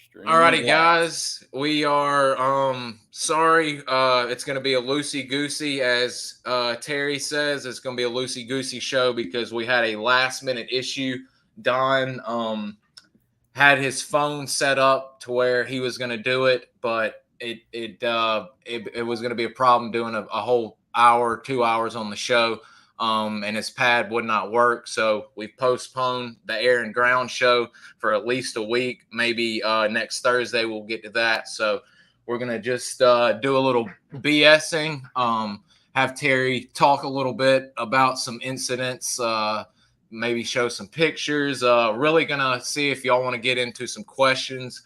Streaming Alrighty, live. guys. We are sorry. It's gonna be a loosey goosey, as Terry says. It's gonna be a loosey goosey show because we had a last minute issue. Don had his phone set up to where he was gonna do it, but it was gonna be a problem doing a whole hour, 2 hours on the show. And his pad would not work, so we postponed the air and ground show for at least a week. Maybe next Thursday we'll get to that. So we're gonna just do a little BSing. Have Terry talk a little bit about some incidents. Maybe show some pictures. Really gonna see if y'all want to get into some questions.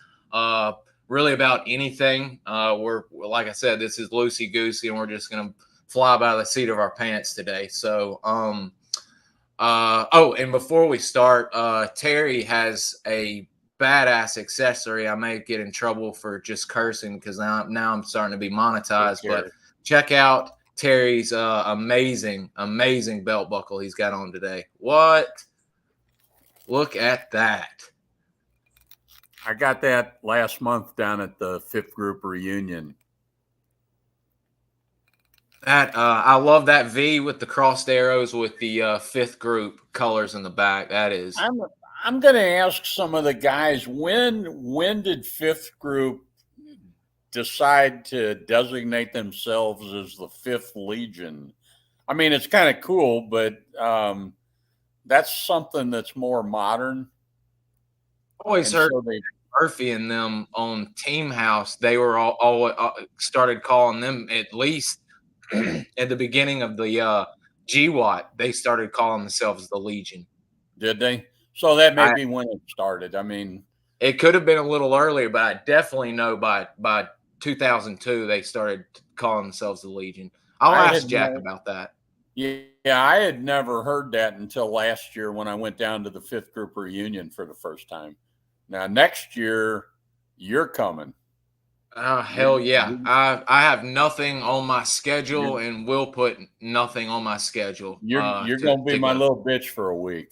Really about anything. We're like I said, this is loosey goosey, and we're just gonna fly by the seat of our pants today. So, oh, and before we start, Terry has a badass accessory. I may get in trouble for just cursing because now I'm starting to be monetized. But check out Terry's amazing belt buckle he's got on today. What? Look at that. I got that last month down at the 5th group reunion. That I love that V with the crossed arrows with the 5th group colors in the back. That is. I'm going to ask some of the guys when did 5th group decide to designate themselves as the 5th Legion? I mean, it's kind of cool, but that's something that's more modern. Always heard Murphy and them on Team House. They were all started calling them, at least at the beginning of the GWAT, they started calling themselves the Legion. Did they? So that may be when it started. I mean, it could have been a little earlier, but I definitely know by 2002 they started calling themselves the Legion. I'll ask Jack about that. Yeah, I had never heard that until last year when I went down to the 5th group reunion for the first time. Now, next year, you're coming. Hell yeah. I have nothing on my schedule and will put nothing on my schedule. You're going to be my little bitch for a week.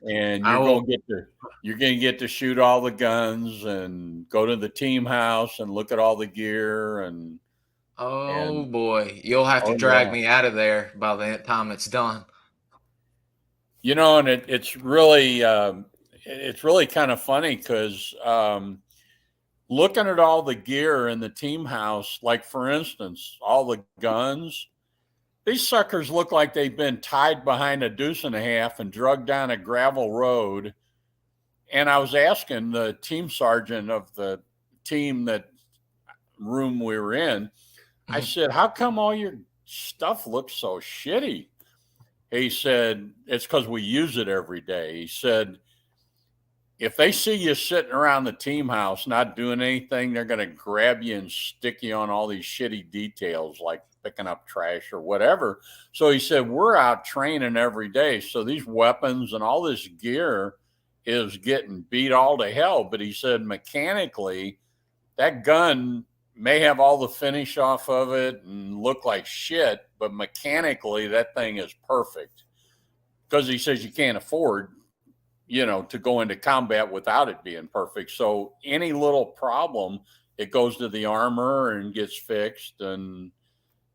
And you're going to get to shoot all the guns and go to the team house and look at all the gear and boy, you'll have to drag me out of there by the time it's done. You know, and it's really kind of funny because looking at all the gear in the team house, like for instance, all the guns, these suckers look like they've been tied behind a deuce and a half and drugged down a gravel road. And I was asking the team sergeant of the team room we were in, I said, how come all your stuff looks so shitty? He said, it's because we use it every day. He said, if they see you sitting around the team house not doing anything, they're going to grab you and stick you on all these shitty details like picking up trash or whatever. So he said, we're out training every day. So these weapons and all this gear is getting beat all to hell. But he said, mechanically, that gun may have all the finish off of it and look like shit, but mechanically that thing is perfect. Because he says you can't afford, to go into combat without it being perfect. So any little problem, it goes to the armor and gets fixed. And,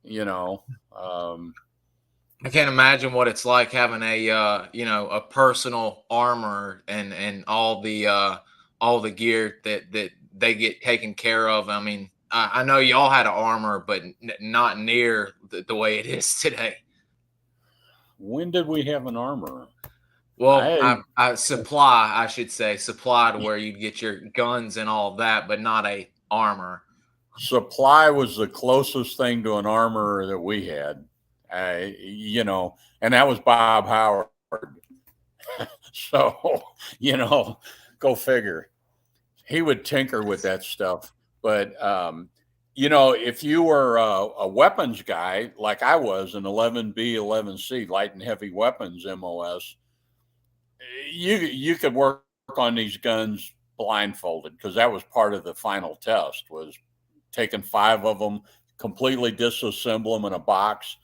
I can't imagine what it's like having a personal armor and all the gear that they get taken care of. I mean, I know y'all had an armor, but not near the way it is today. When did we have an armor? Well, I should say supply to where you'd get your guns and all of that, but not a armor. Supply was the closest thing to an armor that we had, and that was Bob Howard. So, go figure. He would tinker with that stuff. But, if you were a weapons guy, like I was, an 11B, 11C, light and heavy weapons MOS, you could work on these guns blindfolded because that was part of the final test, was taking 5 of them, completely disassemble them in a box,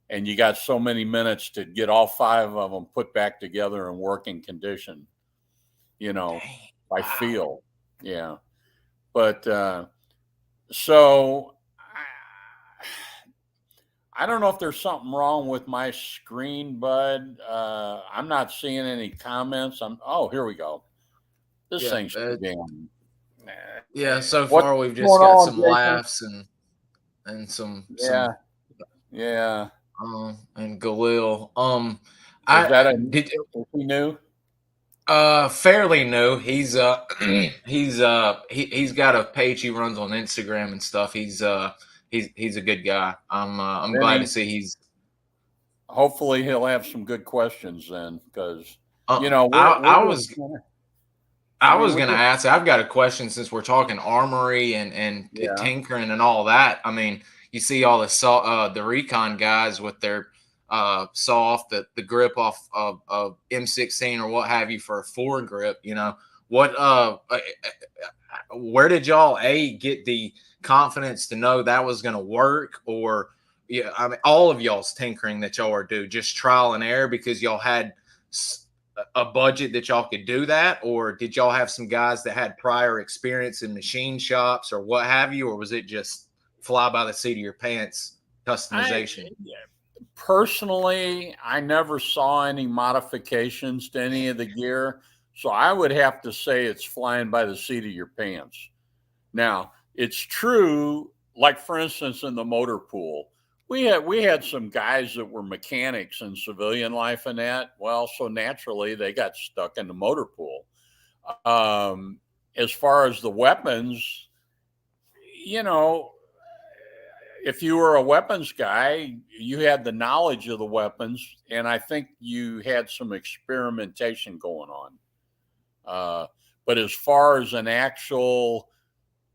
and you got so many minutes to get all 5 of them put back together in working condition, by feel. Yeah. But so I don't know if there's something wrong with my screen, bud. I'm not seeing any comments. Oh, here we go. This Yeah, thing's too damn. yeah. So What's far, we've just going got on, some Jason? laughs and some Yeah, yeah. and Galil. Is that I a did is he new? fairly new. He's he's got a page he runs on Instagram and stuff. He's a good guy. I'm Then glad to he see he's hopefully he'll have some good questions then, because uh we're I just was I I mean was we're gonna just ask. I've got a question since we're talking armory and yeah tinkering and all that. I mean, you see all the Recon guys with their saw off the grip off of M16 or what have you for a foregrip. You know what? Where did y'all get the confidence to know that was gonna work? Or yeah, I mean, all of y'all's tinkering that y'all are do just trial and error because y'all had a budget that y'all could do that, or did y'all have some guys that had prior experience in machine shops or what have you, or was it just fly by the seat of your pants I customization? personally I never saw any modifications to any of the gear, so I would have to say it's flying by the seat of your pants. Now, it's true, like for instance, in the motor pool, we had some guys that were mechanics in civilian life and that. Well, so naturally they got stuck in the motor pool. Um, as far as the weapons, you know, if you were a weapons guy, you had the knowledge of the weapons, and I think you had some experimentation going on. Uh, but as far as an actual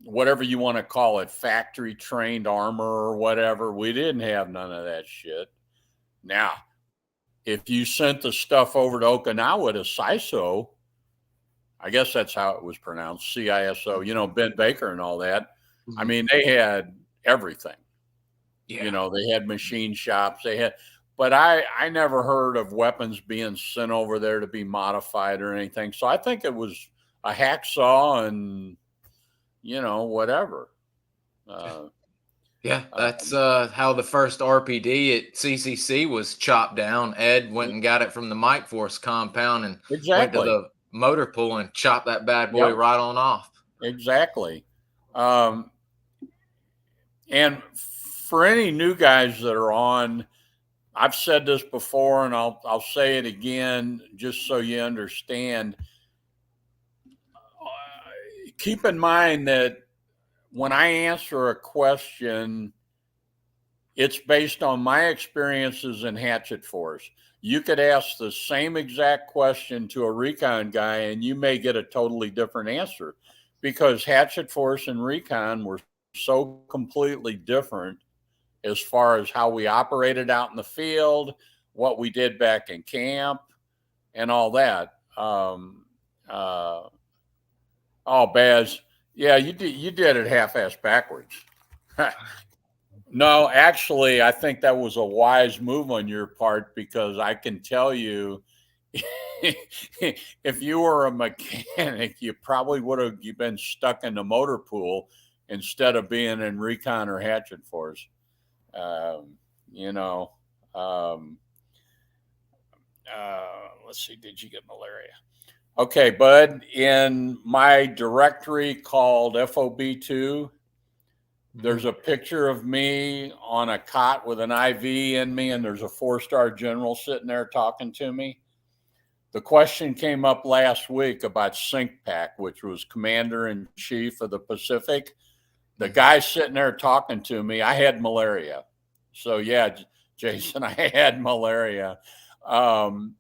whatever you want to call it, factory trained armor or whatever. We didn't have none of that shit. Now, if you sent the stuff over to Okinawa to CISO, I guess that's how it was pronounced, CISO, Ben Baker and all that. I Mhm. mean, they had everything. Yeah. They had machine shops, but I never heard of weapons being sent over there to be modified or anything. So I think it was a hacksaw and, whatever. Uh, Yeah, that's um, how the first RPD at CCC was chopped down. Ed went and got it from the Mike Force compound and went to exactly. the motor pool and chopped that bad boy Yep, right on off. exactly. Um, and for any new guys that are on, I've said this before, and I'll say it again, just so you understand. Keep in mind that when I answer a question, it's based on my experiences in Hatchet Force. You could ask the same exact question to a Recon guy, and you may get a totally different answer because Hatchet Force and Recon were so completely different as far as how we operated out in the field, what we did back in camp, and all that. Uh, oh, Baz, yeah, you did it half-ass backwards. No, actually, I think that was a wise move on your part because I can tell you, if you were a mechanic, you probably would have been stuck in the motor pool instead of being in Recon or Hatchet Force. Um, you know, um, let's see, did you get malaria? Okay, bud. In my directory called FOB2, Mhm. there's a picture of me on a cot with an IV in me, and there's a 4-star general sitting there talking to me. The question came up last week about SyncPack, which was Commander in Chief of the Pacific. The Mhm. guy sitting there talking to me, I had malaria. So, yeah, Jason, I had malaria. Um,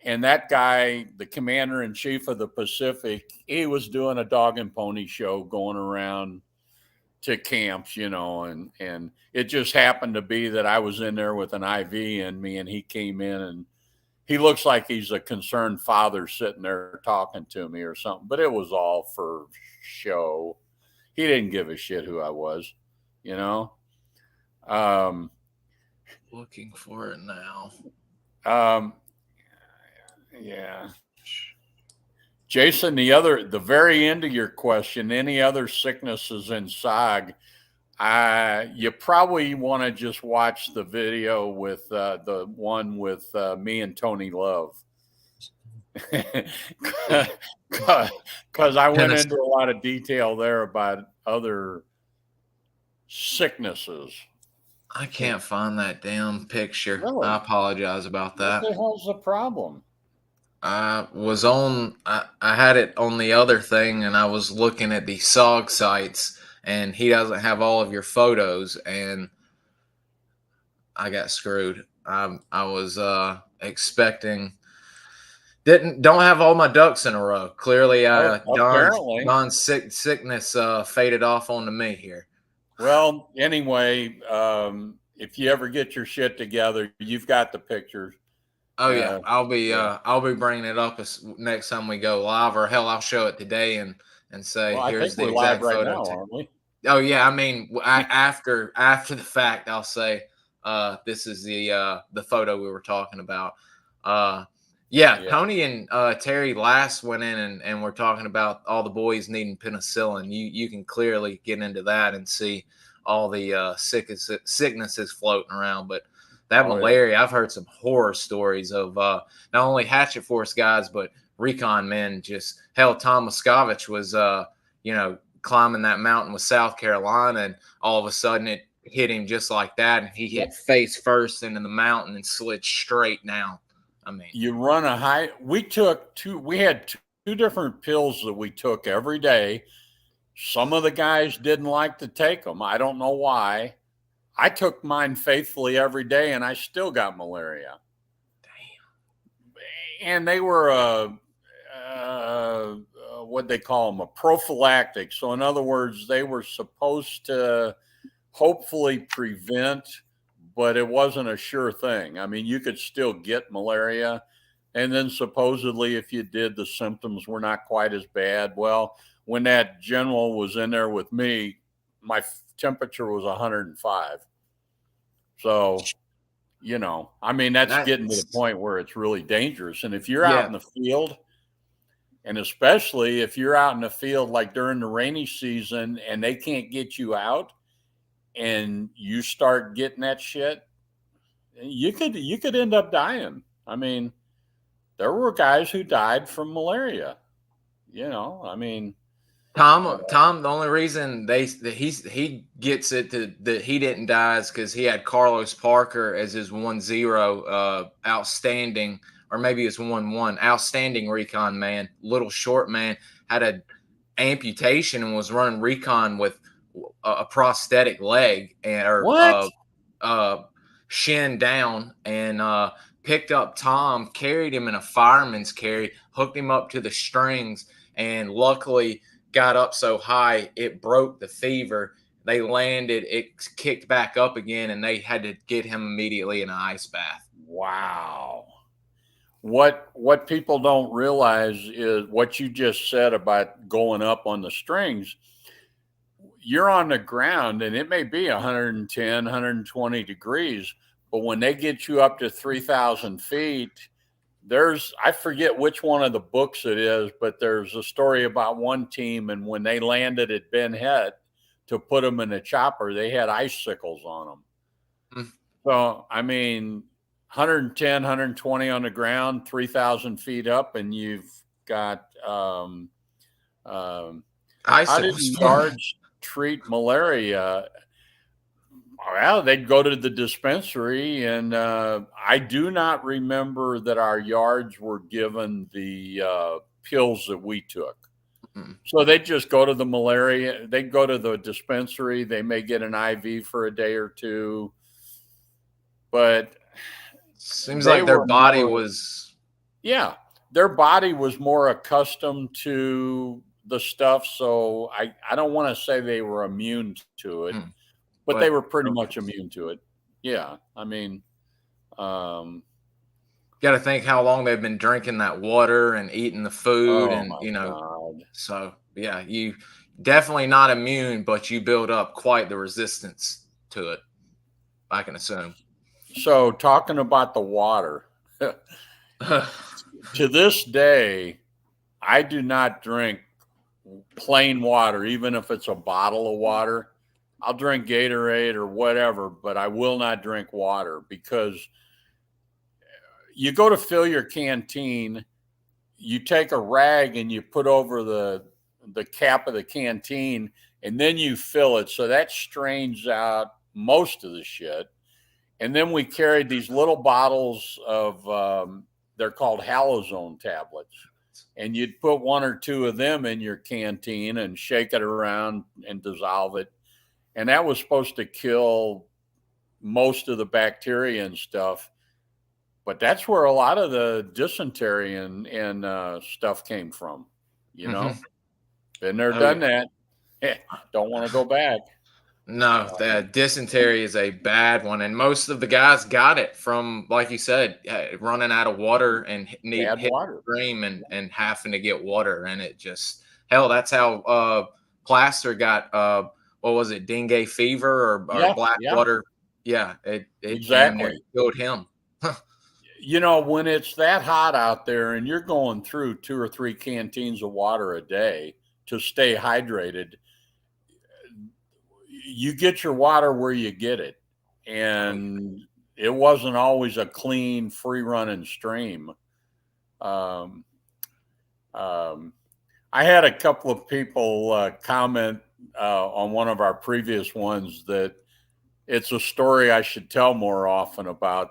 and that guy, the Commander in Chief of the Pacific, he was doing a dog and pony show going around to camps, and it just happened to be that I was in there with an IV in me, and he came in, and he looks like he's a concerned father sitting there talking to me or something, but it was all for show. He didn't give a shit who I was, you know. Um, Looking for it now. um, yeah, Jason, the very end of your question, any other sicknesses in SOG? You probably want to just watch the video with the one with me and Tony Love. Because I went into a lot of detail there about other sicknesses. I can't find that damn picture. Really? I apologize about that. What the hell's the problem? I had it on the other thing, and I was looking at the SOG sites, and he doesn't have all of your photos, and I got screwed. I was expecting, don't have all my ducks in a row. Clearly, Don's sickness faded off onto me here. Well, anyway, if you ever get your shit together, you've got the pictures. Oh yeah, I'll be bringing it up next time we go live, or hell, I'll show it today and say, well, here's the exact photo. Right now, aren't we? Oh yeah, I mean, after the fact, I'll say, this is the photo we were talking about. Tony and Terry last went in and we're talking about all the boys needing penicillin. You can clearly get into that and see all the sicknesses floating around, but that malaria, I've heard some horror stories of not only Hatchet Force guys, but Recon men. Just hell, Tom Moscovich was, climbing that mountain with South Carolina, and all of a sudden it hit him just like that, and he hit face first into the mountain and slid straight down. I mean, you run a high. We had two different pills that we took every day. Some of the guys didn't like to take them. I don't know why. I took mine faithfully every day, and I still got malaria. Damn. And they were what they call them, a prophylactic. So in other words, they were supposed to hopefully prevent, but it wasn't a sure thing. I mean, you could still get malaria. And then supposedly if you did, the symptoms were not quite as bad. Well, when that general was in there with me, my temperature was 105. So, I mean, that's getting to the point where it's really dangerous. And if you're out in the field, and especially if you're out in the field like during the rainy season and they can't get you out and you start getting that shit, you could end up dying. I mean, there were guys who died from malaria. I mean, Tom, the only reason he gets it that he didn't die is because he had Carlos Parker as his 1-0 outstanding, or maybe it's 1-1 outstanding recon man, little short man, had a amputation and was running recon with a prosthetic leg and shin down, and picked up Tom, carried him in a fireman's carry, hooked him up to the strings, and luckily got up so high it broke the fever. They landed, it kicked back up again, and they had to get him immediately in an ice bath. Wow. What people don't realize is what you just said about going up on the strings. You're on the ground and it may be 110, 120 degrees, but when they get you up to 3,000 feet, I forget which one of the books it is, but there's a story about one team, and when they landed at Ben Het to put them in a chopper, they had icicles on them. Mm. So, I mean, 110, 120 on the ground, 3,000 feet up, and you've got how did yards treat malaria? Well, they'd go to the dispensary, and I do not remember that our yards were given the pills that we took. Mm-hmm. So they'd just go to they'd go to the dispensary. They may get an IV for a day or two, but seems like their body was more accustomed to the stuff. So I don't want to say they were immune to it. But they were pretty much immune to it. Yeah. I mean, got to think how long they've been drinking that water and eating the food. God. So yeah, you definitely not immune, but you build up quite the resistance to it, I can assume. So talking about the water, to this day, I do not drink plain water, even if it's a bottle of water. I'll drink Gatorade or whatever, but I will not drink water because you go to fill your canteen, you take a rag and you put over the cap of the canteen, and then you fill it. So that strains out most of the shit. And then we carried these little bottles of they're called halazone tablets, and you'd put one or two of them in your canteen and shake it around and dissolve it, and that was supposed to kill most of the bacteria and stuff. But that's where a lot of the dysentery and stuff came from. You know, been there, Oh, done yeah. that. Don't want to go back. No, the dysentery is a bad one, and most of the guys got it from, like you said, running out of water and Bad hit water. stream and having to get water, and it just hell. That's how Plaster got what was it, dengue fever or Yeah, black yeah, water? Yeah, it damn near exactly. killed him. You know, when it's that hot out there and you're going through 2 or 3 canteens of water a day to stay hydrated, you get your water where you get it. And it wasn't always a clean, free running stream. Um, um, I had a couple of people comment on one of our previous ones that it's a story I should tell more often about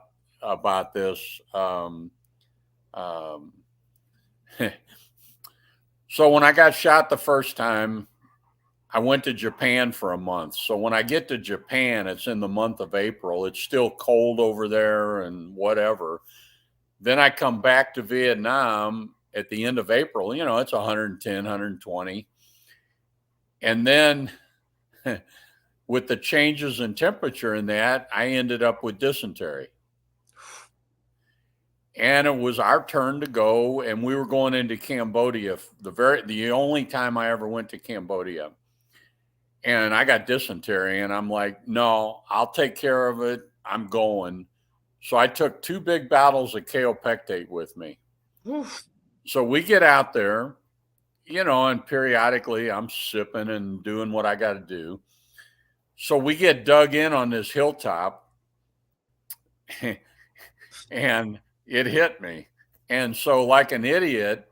this. Um, so when I got shot the first time, I went to Japan for a month. So when I get to Japan, it's in the month of April. It's still cold over there and whatever. Then I come back to Vietnam at the end of April. You know, it's 110, 120. And then with the changes in temperature and that, I ended up with dysentery. And it was our turn to go, and we were going into Cambodia, the only time I ever went to Cambodia. And I got dysentery, and I'm like, no, I'll take care of it. I'm going. So I took 2 big bottles of kaopectate with me. Oof. So we get out there, you know, and periodically I'm sipping and doing what I got to do. So we get dug in on this hilltop, and it hit me. And so, like an idiot,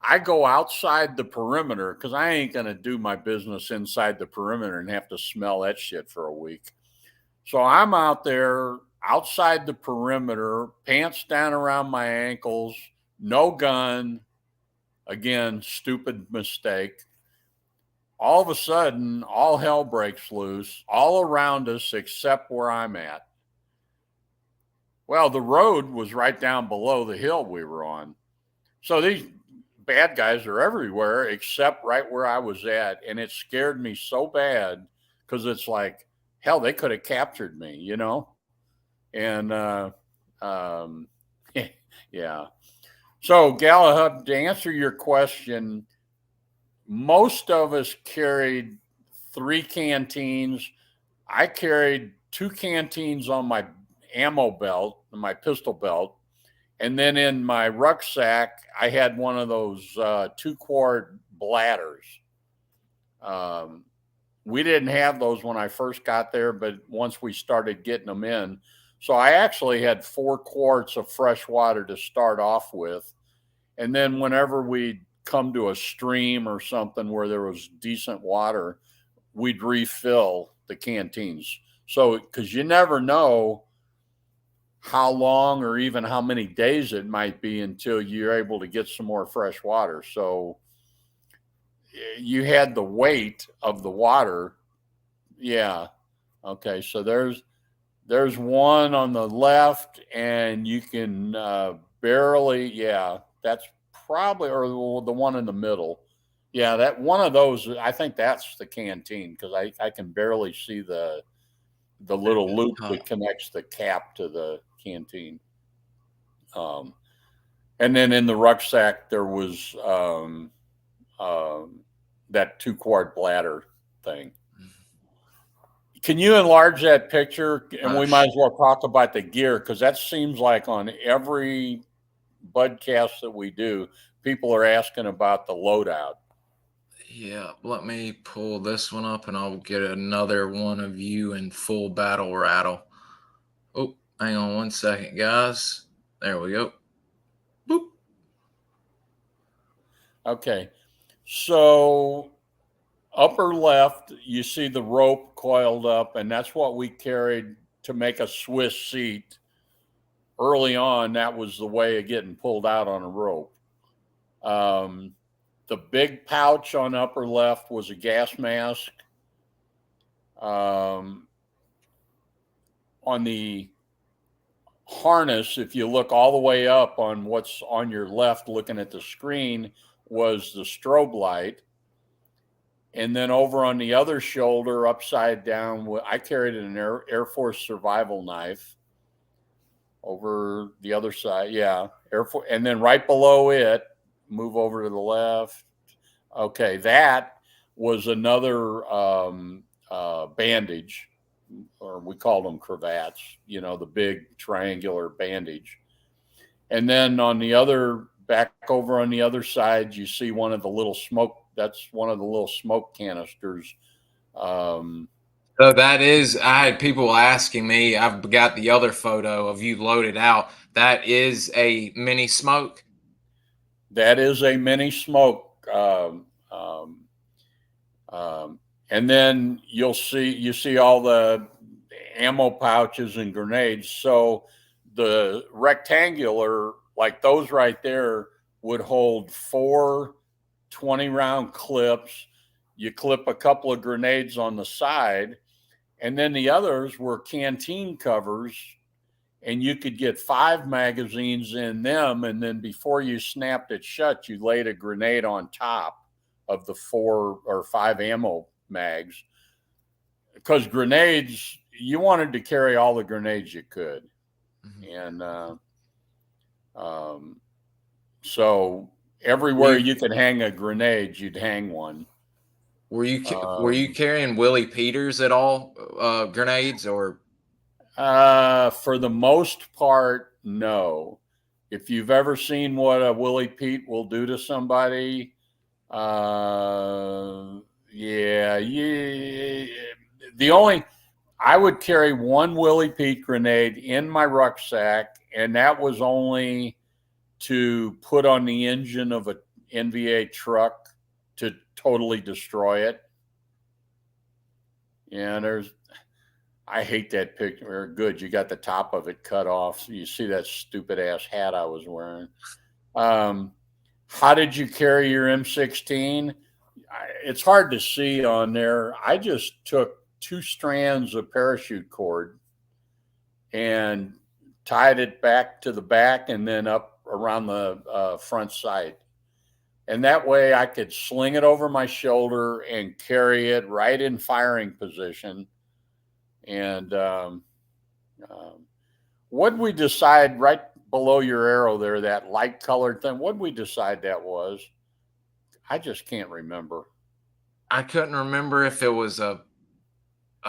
I go outside the perimeter because I ain't going to do my business inside the perimeter and have to smell that shit for a week. So I'm out there outside the perimeter, pants down around my ankles, no gun. Again, stupid mistake. All of a sudden, all hell breaks loose all around us except where I'm at. Well, the road was right down below the hill we were on. So these bad guys are everywhere except right where I was at. And it scared me so bad because it's like, hell, they could have captured me, you know? And yeah. So, Galahad, to answer your question, most of us carried 3 canteens. I carried 2 canteens on my ammo belt, my pistol belt. And then in my rucksack, I had one of those 2-quart bladders. We didn't have those when I first got there, but once we started getting them in, so I actually had 4 quarts of fresh water to start off with. And then whenever we'd come to a stream or something where there was decent water, we'd refill the canteens. So, because you never know how long or even how many days it might be until you're able to get some more fresh water. So you had the weight of the water. Yeah. Okay. So there's one on the left, and you can barely. Yeah, that's probably, or the one in the middle. Yeah, that one of those. I think that's the canteen because I can barely see the little loop that connects the cap to the canteen. And then in the rucksack there was that 2-quart bladder thing. Can you enlarge that picture? And we might as well talk about the gear because that seems like on every budcasts that we do, people are asking about the loadout. Yeah, let me pull this one up and I'll get another one of you in full battle rattle. Oh, hang on 1 second, guys. There we go. Boop. Okay. So upper left, you see the rope coiled up, and that's what we carried to make a Swiss seat. Early on, that was the way of getting pulled out on a rope. The big pouch on upper left was a gas mask. On the harness, if you look all the way up on what's on your left looking at the screen, was the strobe light. And then over on the other shoulder, upside down, I carried an Air Force survival knife. Over the other side, yeah, Air Force, and then right below it, move over to the left. Okay, that was another bandage, or we called them cravats. You know, the big triangular bandage. And then on the other, back over on the other side, you see one of the little smoke. That's one of the little smoke canisters. So that is, I had people asking me, I've got the other photo of you loaded out. That is a mini smoke. That is a mini smoke. And then you see all the ammo pouches and grenades. So the rectangular, like those right there, would hold 4 20-round clips. You clip a couple of grenades on the side, and then the others were canteen covers, and you could get 5 magazines in them, and then before you snapped it shut, you laid a grenade on top of the 4 or 5 ammo mags. Because grenades, you wanted to carry all the grenades you could. And so everywhere you could hang a grenade, you'd hang one. Were you carrying Willie Peters at all, grenades, or? For the most part, no. If you've ever seen what a Willie Pete will do to somebody, yeah. I would carry one Willie Pete grenade in my rucksack, and that was only to put on the engine of a NVA truck to totally destroy it. Yeah, I hate that picture. Good, you got the top of it cut off. So you see that stupid ass hat I was wearing. How did you carry your M16? It's hard to see on there. I just took 2 strands of parachute cord and tied it back to the back and then up around the front sight. And that way I could sling it over my shoulder and carry it right in firing position. And what we decide right below your arrow there, that light colored thing, what we decide that was? I just can't remember. I couldn't remember if it was a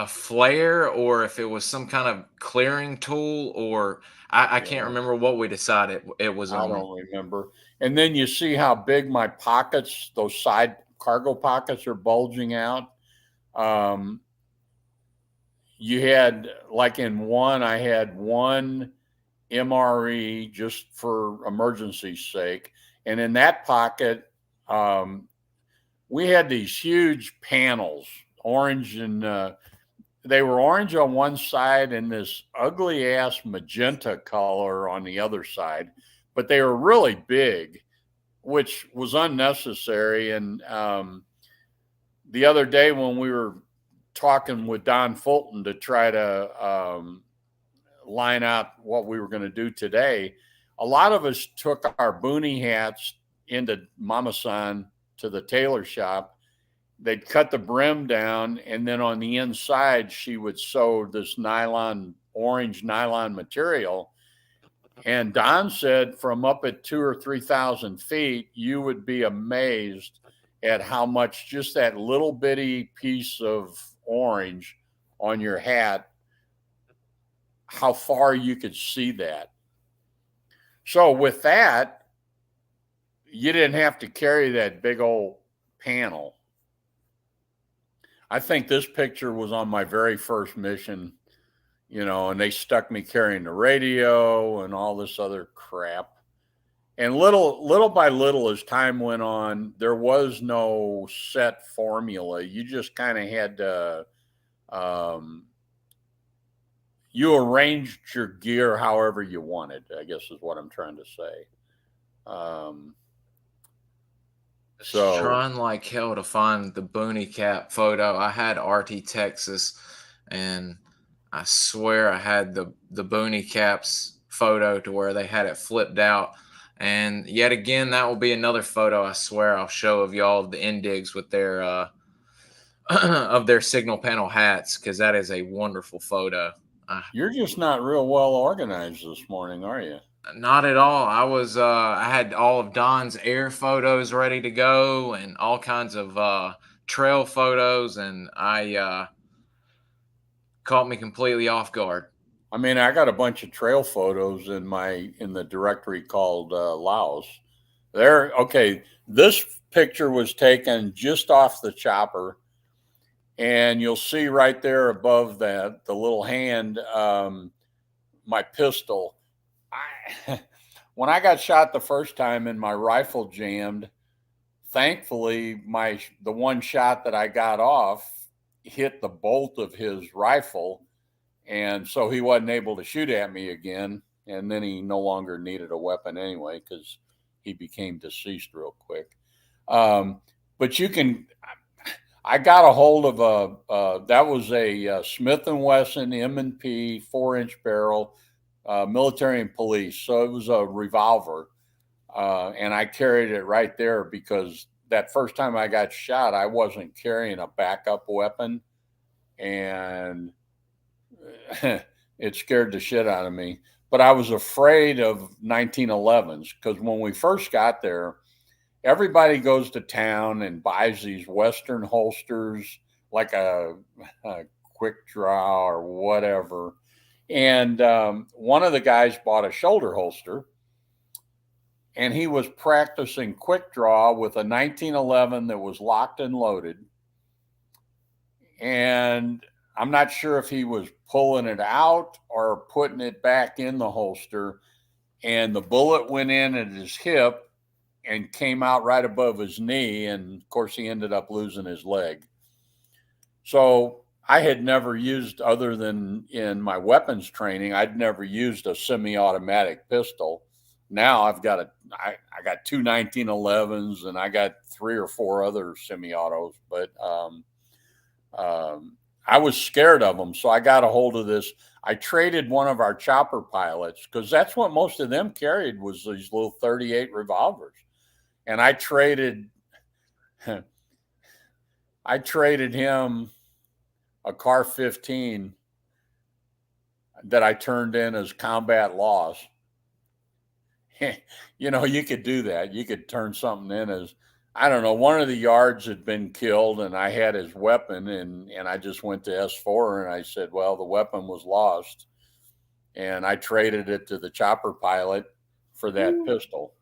flare or if it was some kind of clearing tool, or I can't remember what we decided it was on. I don't remember. And then you see how big my pockets, those side cargo pockets, are bulging out. You had, like in one, I had one MRE just for emergency's sake. And in that pocket, we had these huge panels, orange, and they were orange on one side and this ugly ass magenta color on the other side, but they were really big, which was unnecessary. And the other day when we were talking with Don Fulton to try to line out what we were going to do today, a lot of us took our boonie hats into Mama San to the tailor shop. They'd cut the brim down, and then on the inside, she would sew this orange nylon material. And Don said from up at 2,000 or 3,000 feet, you would be amazed at how much just that little bitty piece of orange on your hat, how far you could see that. So with that, you didn't have to carry that big old panel. I think this picture was on my very first mission, and they stuck me carrying the radio and all this other crap. And little by little, as time went on, there was no set formula. You just kind of had to, you arranged your gear however you wanted, I guess is what I'm trying to say. So trying like hell to find the boonie cap photo. I had RT Texas, and I swear I had the boonie caps photo to where they had it flipped out. And yet again, that will be another photo I swear I'll show of y'all of the Indigs with their of their signal panel hats, because that is a wonderful photo. you're just not real well organized this morning, are you? Not at all. I had all of Don's air photos ready to go and all kinds of trail photos, and I caught me completely off guard. I mean, I got a bunch of trail photos in the directory called Laos. Okay. This picture was taken just off the chopper, and you'll see right there above that the little hand, my pistol. When I got shot the first time and my rifle jammed, thankfully the one shot that I got off hit the bolt of his rifle, and so he wasn't able to shoot at me again. And then he no longer needed a weapon anyway because he became deceased real quick. But I got a hold of that was a Smith & Wesson M&P 4-inch barrel, military and police. So it was a revolver. And I carried it right there because that first time I got shot, I wasn't carrying a backup weapon. And it scared the shit out of me. But I was afraid of 1911s because when we first got there, everybody goes to town and buys these Western holsters, like a quick draw or whatever. And one of the guys bought a shoulder holster, and he was practicing quick draw with a 1911 that was locked and loaded. And I'm not sure if he was pulling it out or putting it back in the holster, and the bullet went in at his hip and came out right above his knee. And of course, he ended up losing his leg. So I had never used, other than in my weapons training, I'd never used a semi-automatic pistol. Now I got two 1911s, and I got 3 or 4 other semi-autos, but I was scared of them. So I got a hold of this. I traded one of our chopper pilots, because that's what most of them carried, was these little 38 revolvers. And I traded him a Car 15 that I turned in as combat loss. You could do that. You could turn something in as, I don't know, one of the yards had been killed, and I had his weapon, and I just went to S4 and I said, well, the weapon was lost. And I traded it to the chopper pilot for that pistol.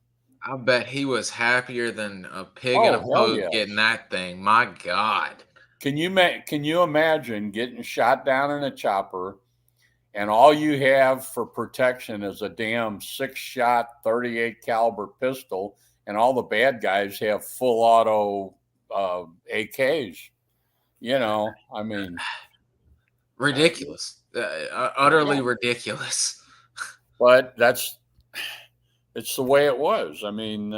I bet he was happier than a pig in a poke getting that thing. My God. Can you imagine getting shot down in a chopper, and all you have for protection is a damn 6-shot 38 caliber pistol, and all the bad guys have full auto AKs? I mean, ridiculous. Utterly ridiculous. But it's the way it was. I mean,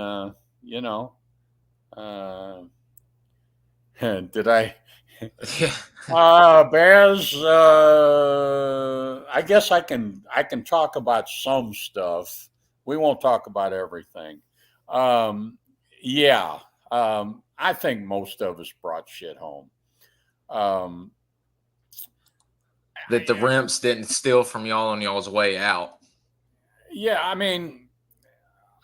did I? Baz, I guess I can talk about some stuff. We won't talk about everything. Yeah. I think most of us brought shit home. That the Rimps didn't steal from y'all on y'all's way out. Yeah, I mean,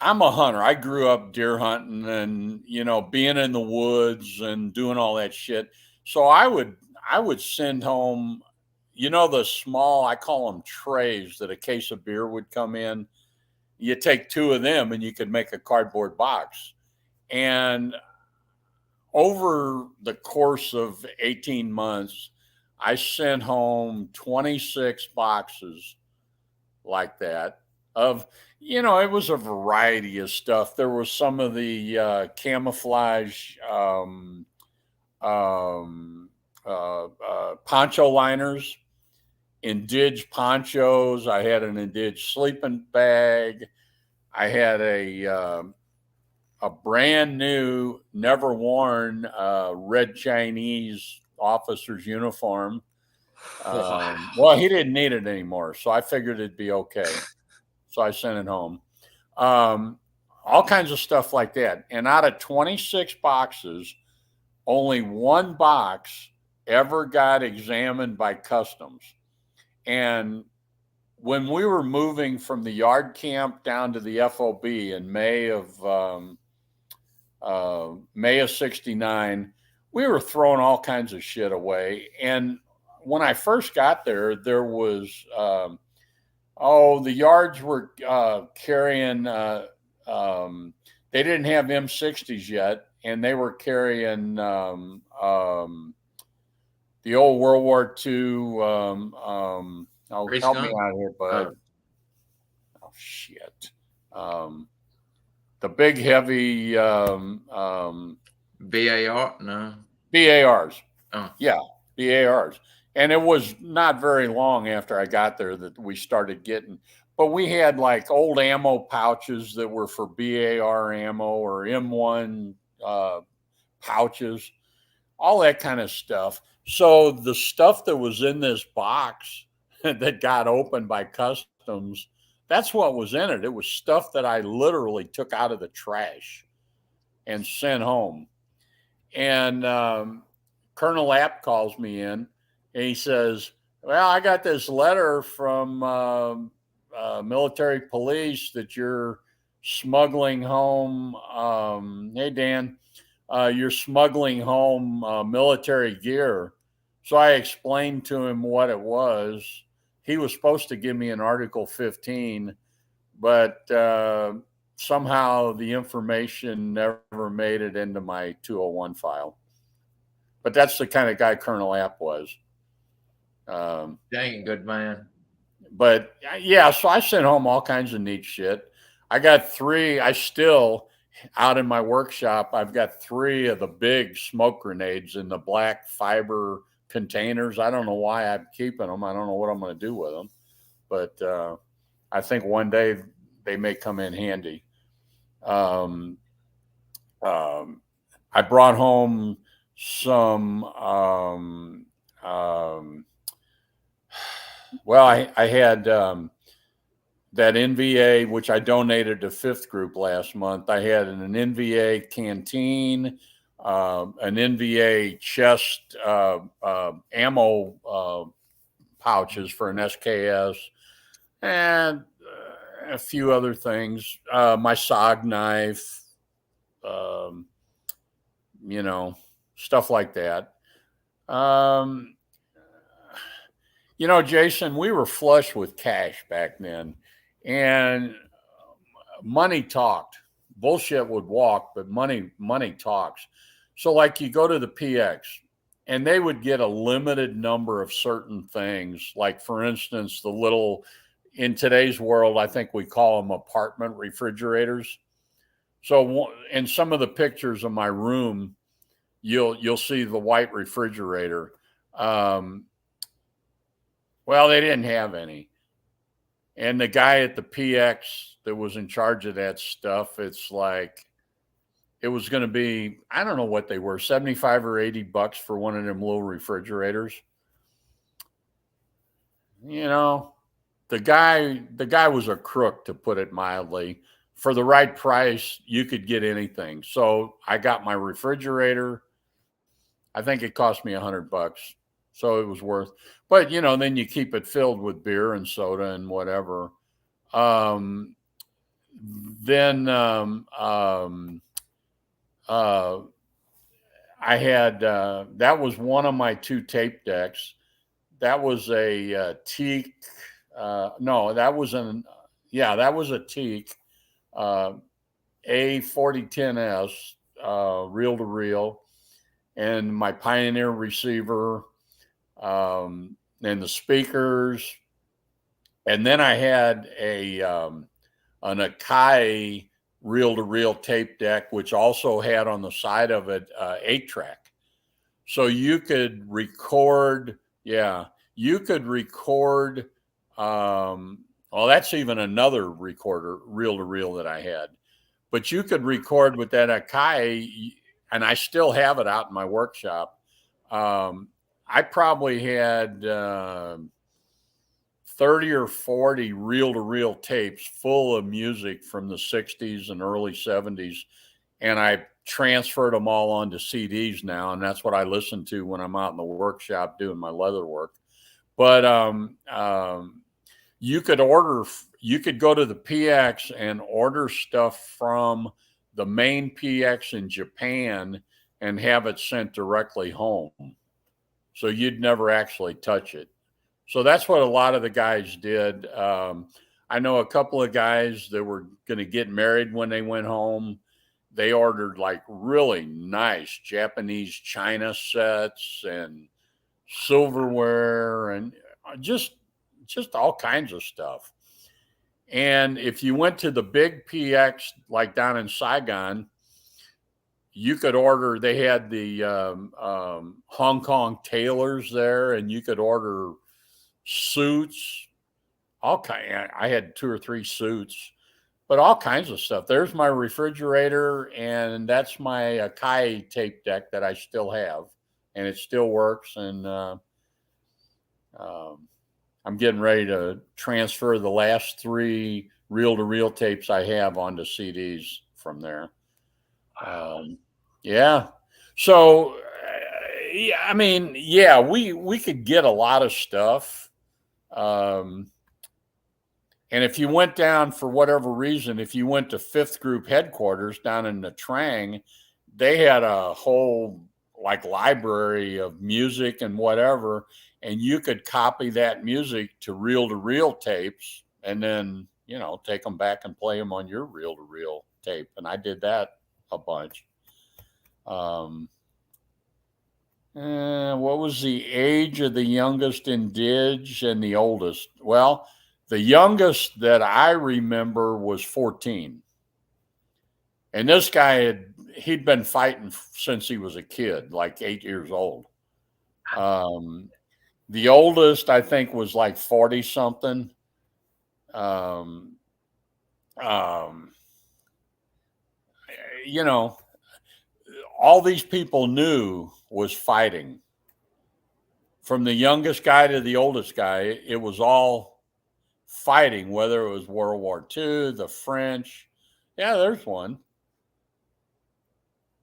I'm a hunter. I grew up deer hunting and, being in the woods and doing all that shit. So I would send home, the small, I call them trays, that a case of beer would come in. you take two of them and you could make a cardboard box. And over the course of 18 months, I sent home 26 boxes like that of, it was a variety of stuff. There was some of the camouflage um, poncho liners, Indige ponchos. I had an Indige sleeping bag. I had a brand new, never worn red Chinese officer's uniform. Wow. Well, he didn't need it anymore, so I figured it'd be okay. So I sent it home. Um, all kinds of stuff like that. And out of 26 boxes, only one box ever got examined by customs. And when we were moving from the yard camp down to the FOB in May of '69, we were throwing all kinds of shit away. And when I first got there, there was the yards were carrying. They didn't have M60s yet, and they were carrying the old World War II. Help me out here, bud. Oh shit. The big heavy BAR? No. BARs. Oh. Yeah, BARs. And it was not very long after I got there that we started getting, but we had like old ammo pouches that were for BAR ammo or M1 pouches, all that kind of stuff. So the stuff that was in this box that got opened by customs, that's what was in it. It was stuff that I literally took out of the trash and sent home. And Colonel App calls me in and he says, well, I got this letter from military police that you're smuggling home. Hey, Dan, you're smuggling home military gear. So I explained to him what it was. He was supposed to give me an Article 15, but somehow the information never made it into my 201 file. But that's the kind of guy Colonel App was. Dang, good man. But yeah, so I sent home all kinds of neat shit. I got three. I still, out in my workshop, I've got three of the big smoke grenades in the black fiber containers. I don't know why I'm keeping them. I don't know what I'm going to do with them. But I think one day they may come in handy. I brought home some. Well, I had that NVA, which I donated to Fifth Group last month. I had an NVA canteen, an NVA chest ammo pouches for an SKS, and a few other things. My SOG knife, stuff like that. Jason, we were flush with cash back then, and money talked. Bullshit would walk, but money talks. So, like, you go to the PX, and they would get a limited number of certain things. Like, for instance, the little, in today's world, I think we call them apartment refrigerators. So, in some of the pictures of my room, you'll see the white refrigerator. Well, they didn't have any. And the guy at the PX that was in charge of that stuff, it's like, it was going to be, I don't know what they were, 75 or $80 for one of them little refrigerators. The guy was a crook, to put it mildly. For the right price, you could get anything. So I got my refrigerator. I think it cost me $100. So it was worth, but then you keep it filled with beer and soda and whatever. I had, that was one of my two tape decks. That was a teak. No, that was Yeah, that was a teak, A4010S, reel to reel, and my Pioneer receiver, and the speakers, and then I had an Akai reel to reel tape deck, which also had on the side of it 8-track. So you could record, yeah, you could record. Well, that's even another recorder, reel to reel that I had. But you could record with that Akai, and I still have it out in my workshop. I probably had 30 or 40 reel to reel tapes full of music from the 60s and early 70s. And I transferred them all onto CDs now. And that's what I listen to when I'm out in the workshop doing my leather work. But you could go to the PX and order stuff from the main PX in Japan and have it sent directly home. So you'd never actually touch it. So that's what a lot of the guys did. I know a couple of guys that were going to get married when they went home. They ordered like really nice Japanese china sets and silverware and just all kinds of stuff. And if you went to the big PX, like down in Saigon, you could order. They had the Hong Kong tailors there, and you could order suits, all kind. I had 2 or 3 suits, but all kinds of stuff. There's my refrigerator, and that's my Akai tape deck that I still have, and it still works. And I'm getting ready to transfer the last 3 reel-to-reel tapes I have onto CDs from there. Yeah. So, yeah, I mean, yeah, we could get a lot of stuff. And if you went down for whatever reason, if you went to 5th Group headquarters down in Nha Trang, they had a whole like library of music and whatever, and you could copy that music to reel tapes and then, take them back and play them on your reel to reel tape. And I did that a bunch. What was the age of the youngest in Dig and the oldest? Well, the youngest that I remember was 14. And this guy he'd been fighting since he was a kid, like 8 years old. The oldest, I think, was like 40 something. All these people knew was fighting. From the youngest guy to the oldest guy, it was all fighting, whether it was World War II, the French. Yeah, there's one.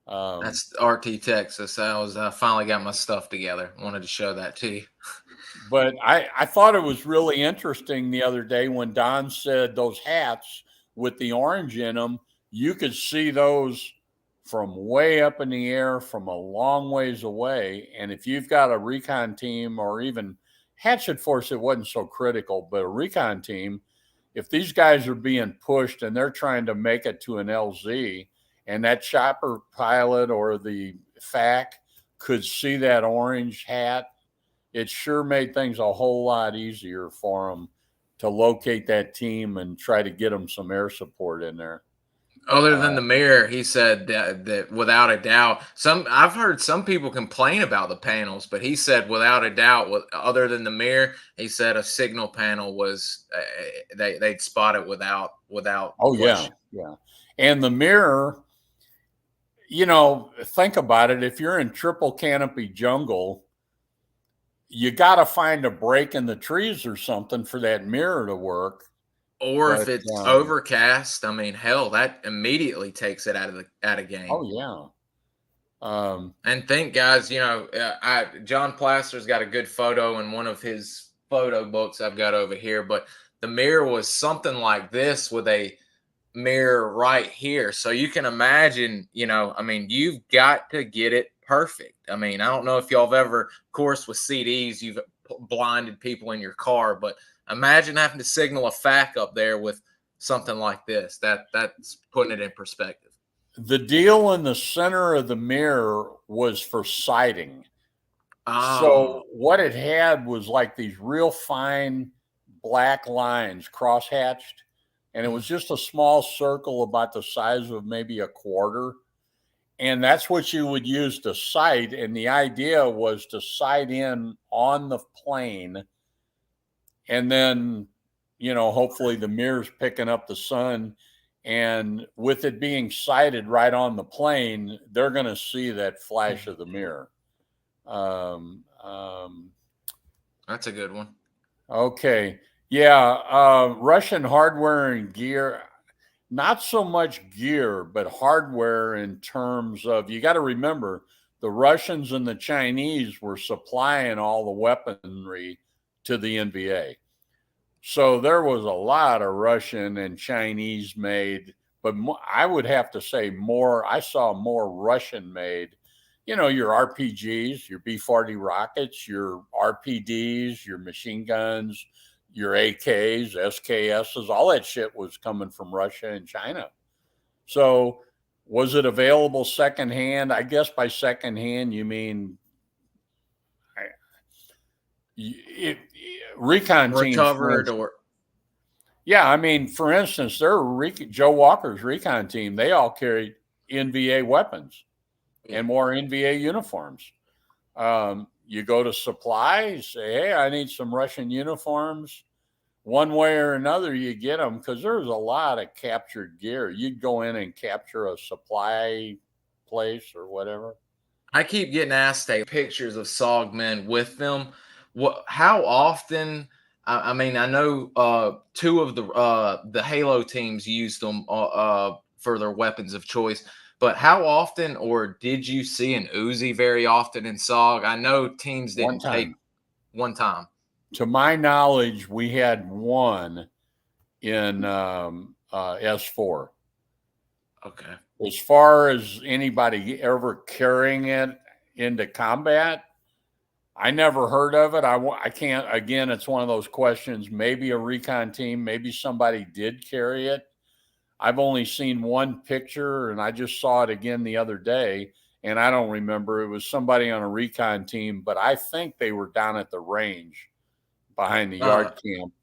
That's RT Texas. I finally got my stuff together. Wanted to show that to you. But I thought it was really interesting the other day when Don said those hats with the orange in them, you could see those from way up in the air from a long ways away. And if you've got a recon team or even Hatchet Force, it wasn't so critical, but a recon team, if these guys are being pushed and they're trying to make it to an LZ and that chopper pilot or the FAC could see that orange hat, it sure made things a whole lot easier for them to locate that team and try to get them some air support in there. Other than the mirror, he said that without a doubt, I've heard some people complain about the panels, but he said without a doubt, other than the mirror, he said a signal panel was they'd spot it without. Oh question. Yeah. And the mirror, think about it. If you're in triple canopy jungle, you got to find a break in the trees or something for that mirror to work. Or if it's overcast, I mean, hell, that immediately takes it out of game. Oh yeah. And think, guys, John Plaster's got a good photo in one of his photo books I've got over here, but the mirror was something like this with a mirror right here. So you can imagine, you've got to get it perfect. I mean, I don't know if y'all have ever, of course, with CDs, you've blinded people in your car, but imagine having to signal a FAC up there with something like this. That's putting it in perspective. The deal in the center of the mirror was for sighting. Oh, So what it had was like these real fine black lines cross-hatched, and it was just a small circle about the size of maybe a quarter. And that's what you would use to sight. And the idea was to sight in on the plane, and then, hopefully the mirror's picking up the sun. And with it being sighted right on the plane, they're going to see that flash of the mirror. Um, um, that's a good one. okay. Yeah. Russian hardware and gear, not so much gear, but hardware in terms of, you got to remember, the Russians and the Chinese were supplying all the weaponry to the NVA. So there was a lot of Russian and Chinese made, but I would have to say more. I saw more Russian made. Your RPGs, your B-40 rockets, your RPDs, your machine guns, your AKs, SKSs, all that shit was coming from Russia and China. So was it available secondhand? I guess by secondhand you mean it, recon teams, for Recovered instance. or Yeah, I mean, for instance, Joe Walker's recon team, they all carried NVA weapons and more NVA uniforms. You go to supply, say, hey, I need some Russian uniforms. One way or another, you get them because there's a lot of captured gear. You'd go in and capture a supply place or whatever. I keep getting asked to take pictures of SOG men with them. How often? I mean, I know two of the Halo teams used them for their weapons of choice, but how often, or did you see an Uzi very often in SOG? I know teams One didn't take time. one time. To my knowledge, we had one in S4. Okay. As far as anybody ever carrying it into combat, I never heard of it. I can't, again, it's one of those questions. Maybe a recon team, maybe somebody did carry it. I've only seen one picture, and I just saw it again the other day, and I don't remember. It was somebody on a recon team, but I think they were down at the range behind the Uh, yard camp.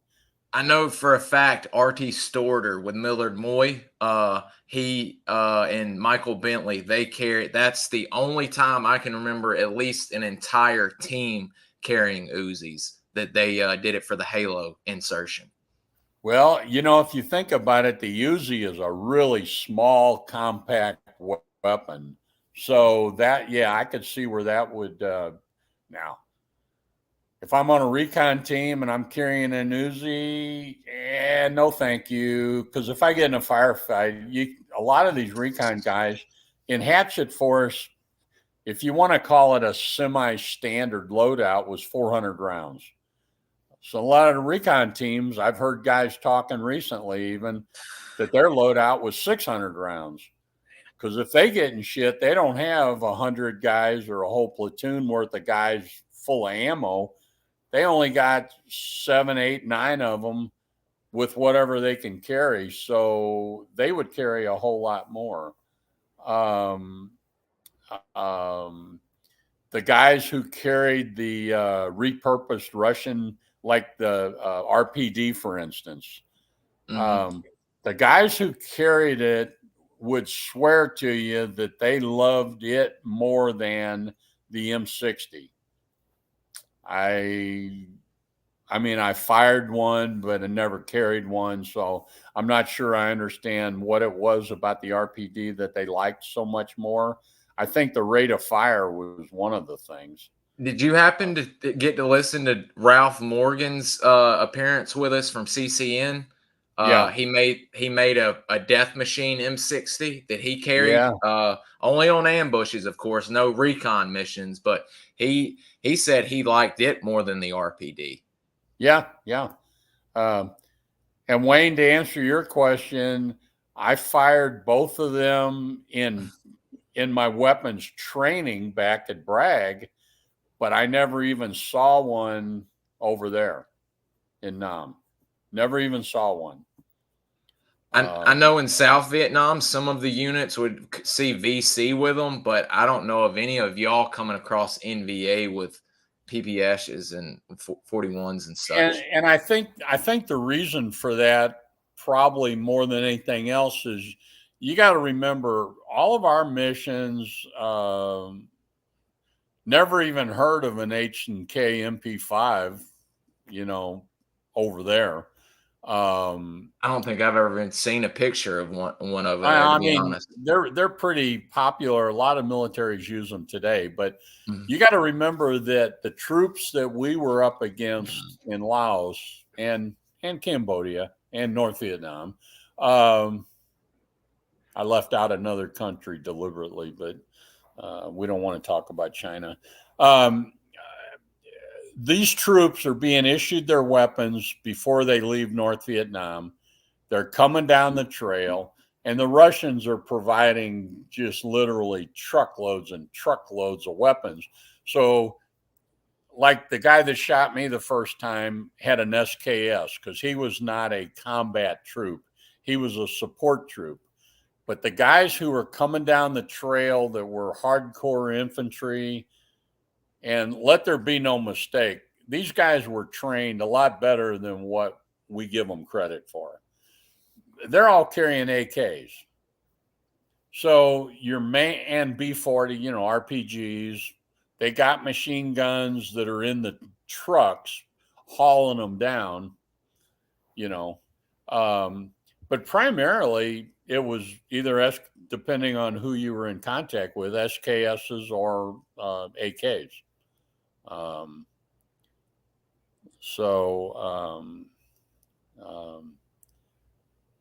I know for a fact RT Storter with Millard Moy, he and Michael Bentley, they carry. That's the only time I can remember at least an entire team carrying Uzis that they did it for the Halo insertion. Well, if you think about it, the Uzi is a really small, compact weapon. So that, yeah, I could see where that would. Now, if I'm on a recon team and I'm carrying an Uzi, no, thank you. Because if I get in a firefight, a lot of these recon guys in Hatchet Force, if you want to call it a semi-standard loadout, was 400 rounds. So a lot of the recon teams, I've heard guys talking recently even that their loadout was 600 rounds. Because if they get in shit, they don't have 100 guys or a whole platoon worth of guys full of ammo. They only got 7, 8, 9 of them with whatever they can carry. So they would carry a whole lot more. Um, the guys who carried the repurposed Russian, like the RPD, for instance, the guys who carried it would swear to you that they loved it more than the M60. I mean, I fired one, but I never carried one, so I'm not sure I understand what it was about the RPD that they liked so much more. I think the rate of fire was one of the things. Did you happen to get to listen to Ralph Morgan's appearance with us from CCN? Yeah. He made a Death Machine M60 that he carried, Yeah. only on ambushes, of course, no recon missions, but he said he liked it more than the RPD. Yeah. Yeah. And Wayne, to answer your question, I fired both of them in my weapons training back at Bragg, but I never even saw one over there in Nam. Never even saw one. I know in South Vietnam, some of the units would see VC with them, but I don't know of any of y'all coming across NVA with PPSs and 41s and such. And I think the reason for that, probably more than anything else, is you got to remember all of our missions. Never even heard of an H&K MP5, over there. I don't think I've ever even seen a picture of one over there, to I be mean, honest. they're pretty popular. A lot of militaries use them today, but Mhm. you got to remember that the troops that we were up against in Laos and Cambodia and North Vietnam, I left out another country deliberately, but we don't want to talk about China. These troops are being issued their weapons before they leave North Vietnam. They're coming down the trail, and the Russians are providing just literally truckloads and truckloads of weapons. So, like the guy that shot me the first time had an SKS because he was not a combat troop, he was a support troop. But the guys who were coming down the trail that were hardcore infantry, and let there be no mistake, these guys were trained a lot better than what we give them credit for. They're all carrying AKs. So your main and B-40, RPGs, they got machine guns that are in the trucks hauling them down, you know. But primarily it was either depending on who you were in contact with, SKSs or AKs.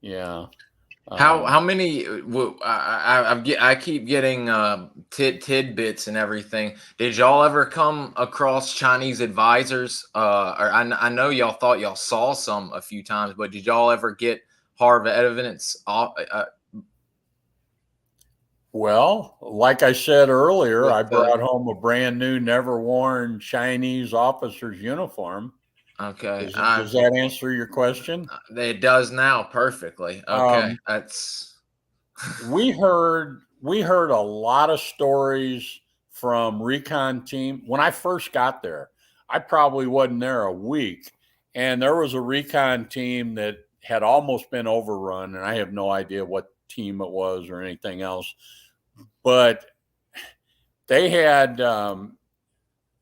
Yeah. How many? I keep getting tidbits and everything. Did y'all ever come across Chinese advisors? Or I know y'all thought y'all saw some a few times, but did y'all ever get hard evidence? Well, like I said earlier, I With the brought home a brand new, never worn Chinese officer's uniform. Okay, Does that answer your question? it does now perfectly. Okay, that's We heard a lot of stories from Recon team. When I first got there, I probably wasn't there a week, and there was a Recon team that had almost been overrun, and I have no idea what team it was or anything else, but they had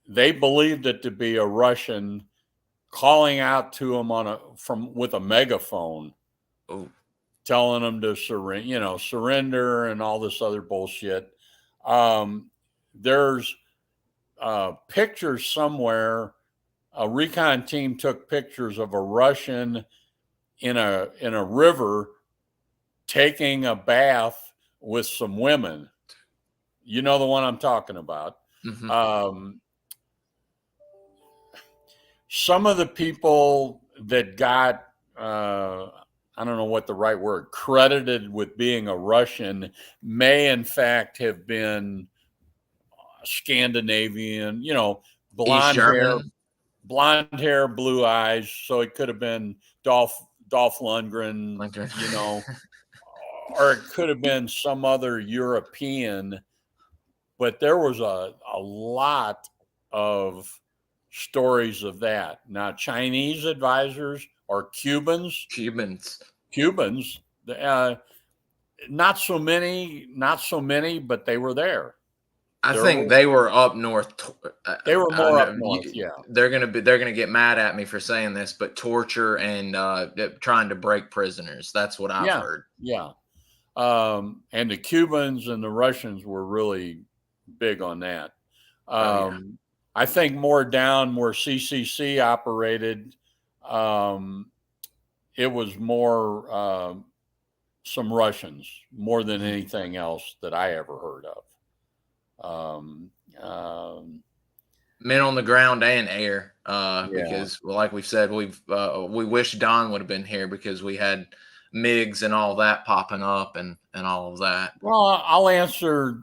they believed it to be a Russian calling out to them with a megaphone, telling them to surrender and all this other bullshit. There's pictures somewhere. A recon team took pictures of a Russian in a river taking a bath with some women. You know the one I'm talking about. Mhm. Some of the people that got I don't know what the right word, credited with being a Russian may in fact have been Scandinavian, East blonde German. hair, blue eyes. So it could have been Dolph Lundgren, or it could have been some other European. But there was a lot of stories of that. Now, Chinese advisors or Cubans, not so many, but they were there. I think they were up north. They were more up north. Yeah, they're gonna get mad at me for saying this, but torture and trying to break prisoners. That's what I've heard. Yeah, and the Cubans and the Russians were really big on that. I think more down where CCC operated, it was more some Russians more than anything else that I ever heard of. Men on the ground and air, because, well, like we've said, we wish Don would have been here because we had MiGs and all that popping up and all of that. Well, I'll answer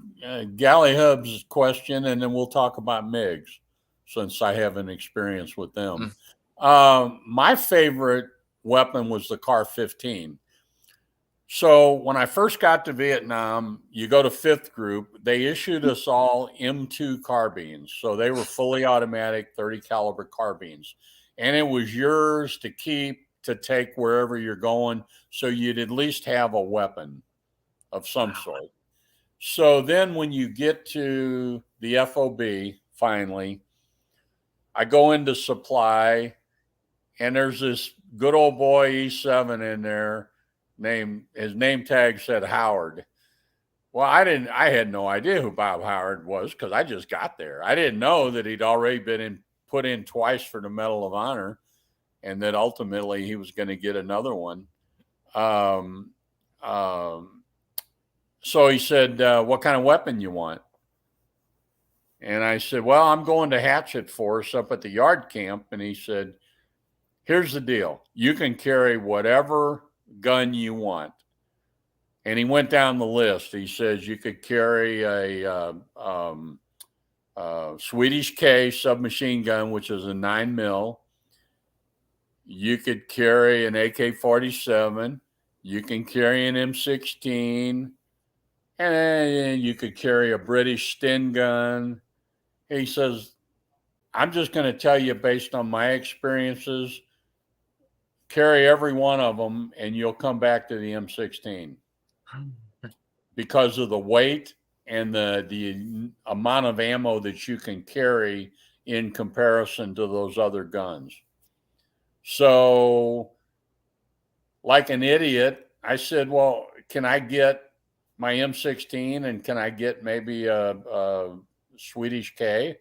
Galley Hub's question, and then we'll talk about MiGs since I have an experience with them. My favorite weapon was the Car 15. So when I first got to Vietnam, you go to fifth group, they issued us all M2 carbines. So they were fully automatic 30 caliber carbines. And it was yours to keep to take wherever you're going. So you'd at least have a weapon of some sort. So then when you get to the FOB, finally, I go into supply and there's this good old boy E7 in there. His name tag said Howard. Well, I had no idea who Bob Howard was because I just got there. I didn't know that he'd already put in twice for the Medal of Honor, and that ultimately he was going to get another one. Um, um, so he said, "What kind of weapon you want?" And I said, "Well, I'm going to Hatchet Force up at the yard camp." And he said, "Here's the deal: you can carry whatever gun you want." And he went down the list. He says you could carry a Swedish K submachine gun, which is a 9 mil. You could carry an AK-47. You can carry an M16, and you could carry a British Sten gun. He says, "I'm just going to tell you based on my experiences, carry every one of them, and you'll come back to the M16." Because of the weight and the amount of ammo that you can carry in comparison to those other guns. So, like an idiot, I said, "Well, can I get my M16 and can I get maybe a Swedish K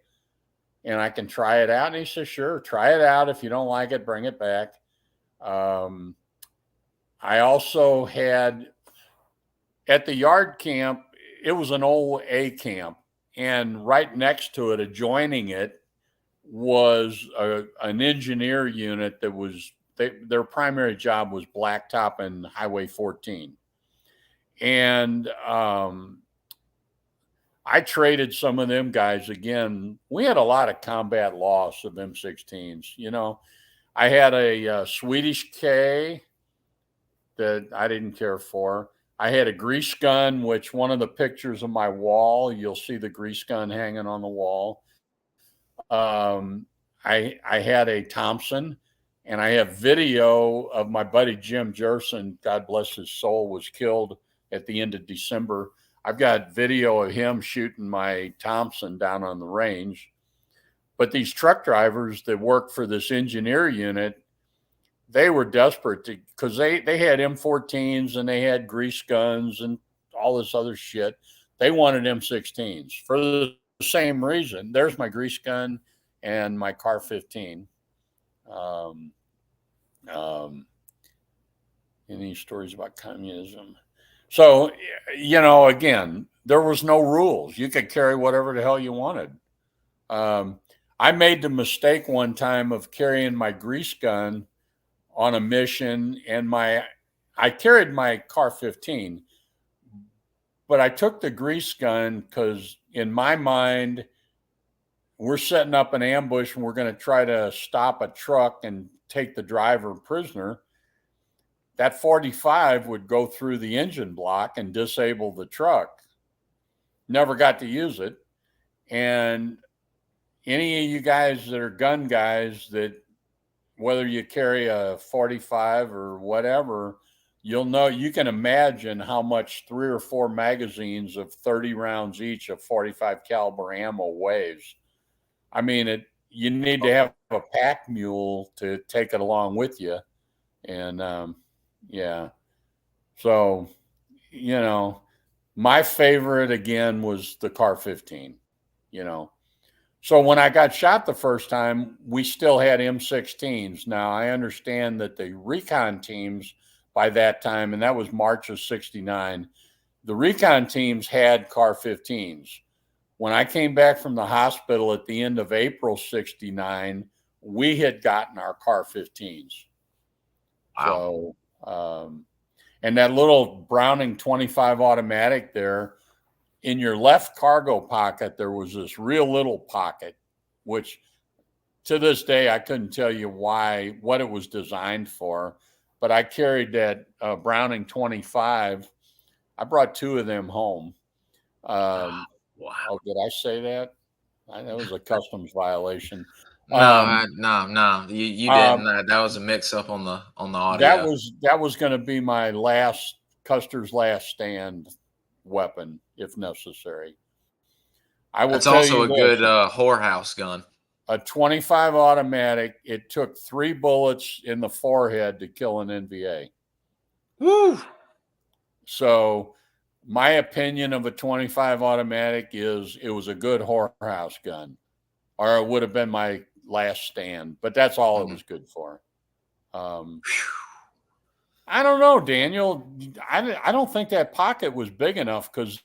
and I can try it out?" And he said, "Sure, try it out. If you don't like it, bring it back." Um, I also had at the yard camp, it was an old A camp, and right next to it, adjoining it, was an engineer unit that was their primary job was blacktop and Highway 14. And I traded some of them guys again. We had a lot of combat loss of M16s. You know, I had a Swedish K that I didn't care for. I had a grease gun, which one of the pictures of my wall, you'll see the grease gun hanging on the wall. I had a Thompson, and I have video of my buddy Jim Jerson, God bless his soul, was killed at the end of December. I've got video of him shooting my Thompson down on the range. But these truck drivers that work for this engineer unit, they were desperate because they had M14s and they had grease guns and all this other shit. They wanted M16s for the same reason. There's my grease gun and my Car 15. Any stories about communism? So, you know, again, there was no rules. You could carry whatever the hell you wanted. I made the mistake one time of carrying my grease gun on a mission, and I carried my Car 15, but I took the grease gun because in my mind, we're setting up an ambush and we're going to try to stop a truck and take the driver prisoner. That 45 would go through the engine block and disable the truck. Never got to use it. And any of you guys that are gun guys, that whether you carry a 45 or whatever, you'll know, you can imagine how much 3 or 4 magazines of 30 rounds each of 45 caliber ammo weighs. I mean, you need to have a pack mule to take it along with you. And yeah, so, you know, my favorite again was the Car 15, you know. So when I got shot the first time, we still had M16s. Now I understand that the Recon teams by that time, and that was March of '69, the Recon teams had Car 15s. When I came back from the hospital at the end of April '69, we had gotten our Car 15s. Wow. So, and that little Browning 25 automatic there, in your left cargo pocket, there was this real little pocket, which to this day, I couldn't tell you what it was designed for. but I carried that Browning 25. I brought 2 of them home. Wow. Oh, did I say that? That was a customs violation. No, no, you didn't. Um, That was a mix up on the that audio. was going to be my last Custer's last stand weapon, if necessary. I will That's tell also you a good this: whorehouse gun. a 25 automatic. It took 3 bullets in the forehead to kill an NVA. Woo! So, my opinion of a 25 automatic is it was a good whorehouse gun, or it would have been my last stand. But that's all it was good for. I don't know, Daniel. I don't think that pocket was big enough because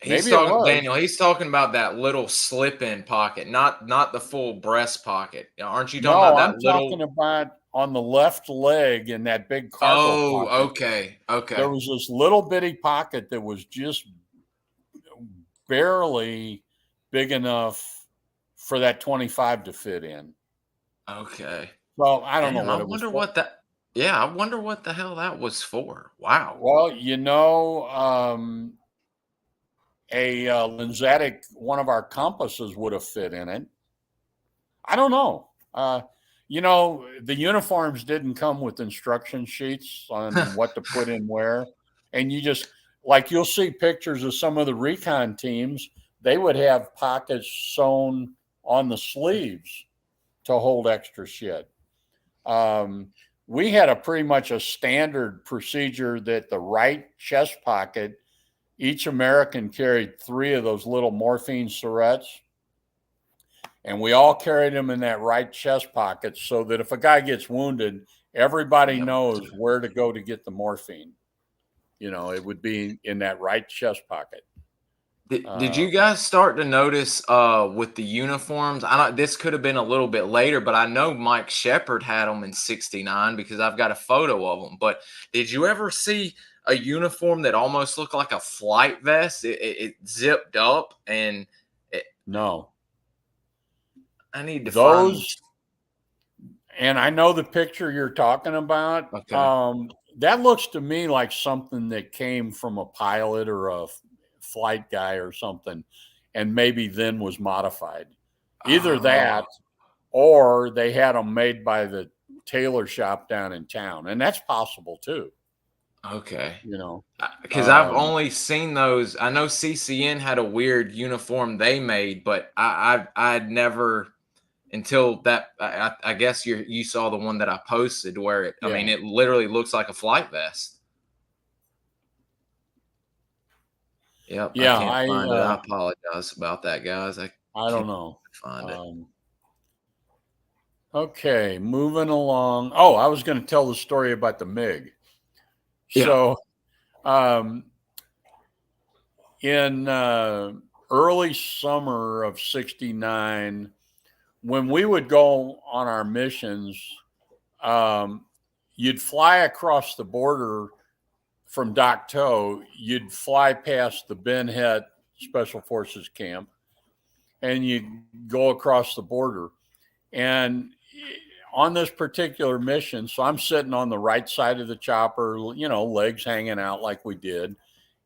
He's maybe it talking, was. Daniel. He's talking about that little slip-in pocket, not the full breast pocket. Aren't you talking No, about I'm that talking little? about on the left leg in that big cargo Oh, pocket. okay, There okay, was this little bitty pocket that was just barely big enough for that 25 to fit in. okay. Well, I don't know Damn, I what it was wonder for. what that. Yeah, I wonder what the hell that was for. Wow. Well, a Lensatic, one of our compasses would have fit in it. I don't know. The uniforms didn't come with instruction sheets on what to put in where. And you just, like, you'll see pictures of some of the recon teams, they would have pockets sewn on the sleeves to hold extra shit. Um, we had a pretty much a standard procedure that the right chest pocket, each American carried 3 of those little morphine syrettes, and we all carried them in that right chest pocket so that if a guy gets wounded, everybody Yep. knows where to go to get the morphine. It would be in that right chest pocket. Did Uh, you guys start to notice with the uniforms? I don't. This could have been a little bit later, but I know Mike Shepard had them in '69 because I've got a photo of them. But did you ever see a uniform that almost looked like a flight vest? It zipped up, and no, I need to find. those, and I know the picture you're talking about. Okay. That looks to me like something that came from a pilot or a flight guy or something, and maybe then was modified. Either Oh, that or they had them made by the tailor shop down in town, and that's possible too. okay. You know, Because I've um, only seen those. I know CCN had a weird uniform they made, but I'd never until that. I guess you saw the one that I posted where it. I yeah, mean, it literally looks like a flight vest. Yep, I yeah. can't find it. I apologize about that, guys. I I can't don't know. find it. Um, okay, moving along. Oh, I was going to tell the story about the MiG. Yeah. So, um, in early summer of '69, when we would go on our missions, um, you'd fly across the border from Dak To. You'd fly past the Ben Het Special Forces camp, and you go across the border. And on this particular mission, so I'm sitting on the right side of the chopper, legs hanging out like we did,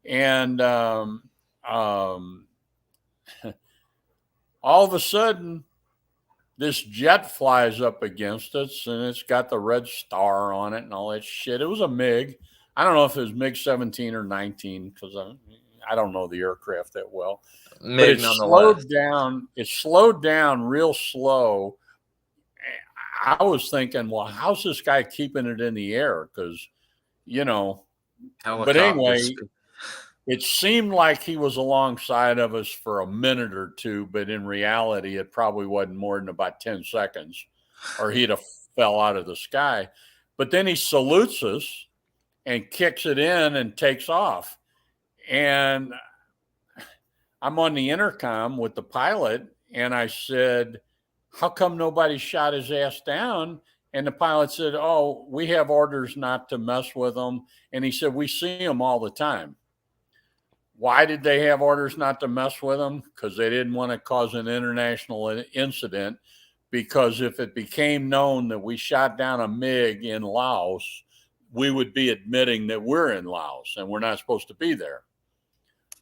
and um, all of a sudden, this jet flies up against us, and it's got the red star on it and all that shit. It was a MiG. I don't know if it was MiG 17 or 19 because I don't know the aircraft that well, but Mig it nonetheless. slowed down. It slowed down real slow. I was thinking, well, how's this guy keeping it in the air? Because, you know, but Helicopters. anyway, it seemed like he was alongside of us for a minute or two, but in reality, it probably wasn't more than about 10 seconds or he'd have fell out of the sky. But then he salutes us and kicks it in and takes off. And I'm on the intercom with the pilot, and I said, how come nobody shot his ass down? And the pilot said, oh, we have orders not to mess with them. And he said, we see them all the time. Why did they have orders not to mess with them? Because they didn't want to cause an international incident. because if it became known that we shot down a MiG in Laos, we would be admitting that we're in Laos and we're not supposed to be there.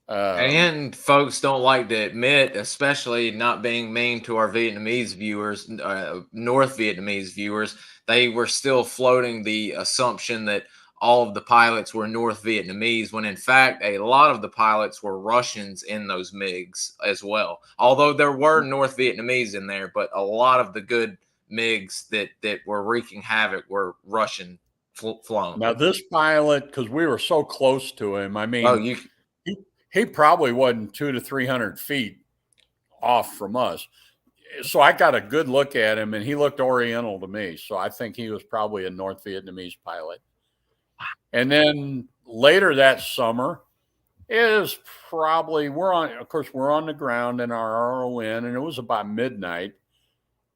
And folks don't like to admit, especially not being mean to our Vietnamese viewers, North Vietnamese viewers, they were still floating the assumption that all of the pilots were North Vietnamese, when in fact, a lot of the pilots were Russians in those MiGs as well. Although there were North Vietnamese in there, but a lot of the good MiGs that were wreaking havoc were Russian flown. Now, this pilot, because we were so close to him, I mean, Oh, you he probably wasn't 200 to 300 feet off from us. So I got a good look at him, and he looked Oriental to me. So I think he was probably a North Vietnamese pilot. And then later that summer is probably we're on the ground in our RON, and it was about midnight,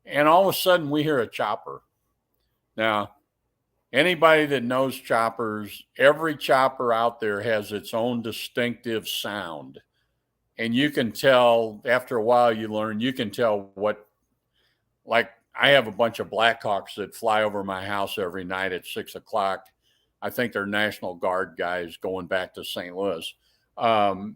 and all of a sudden we hear a chopper. Now, anybody that knows choppers, every chopper out there has its own distinctive sound. And you can tell after a while, you can tell what, like I have a bunch of Blackhawks that fly over my house every night at 6:00. I think they're National Guard guys going back to St. Louis. And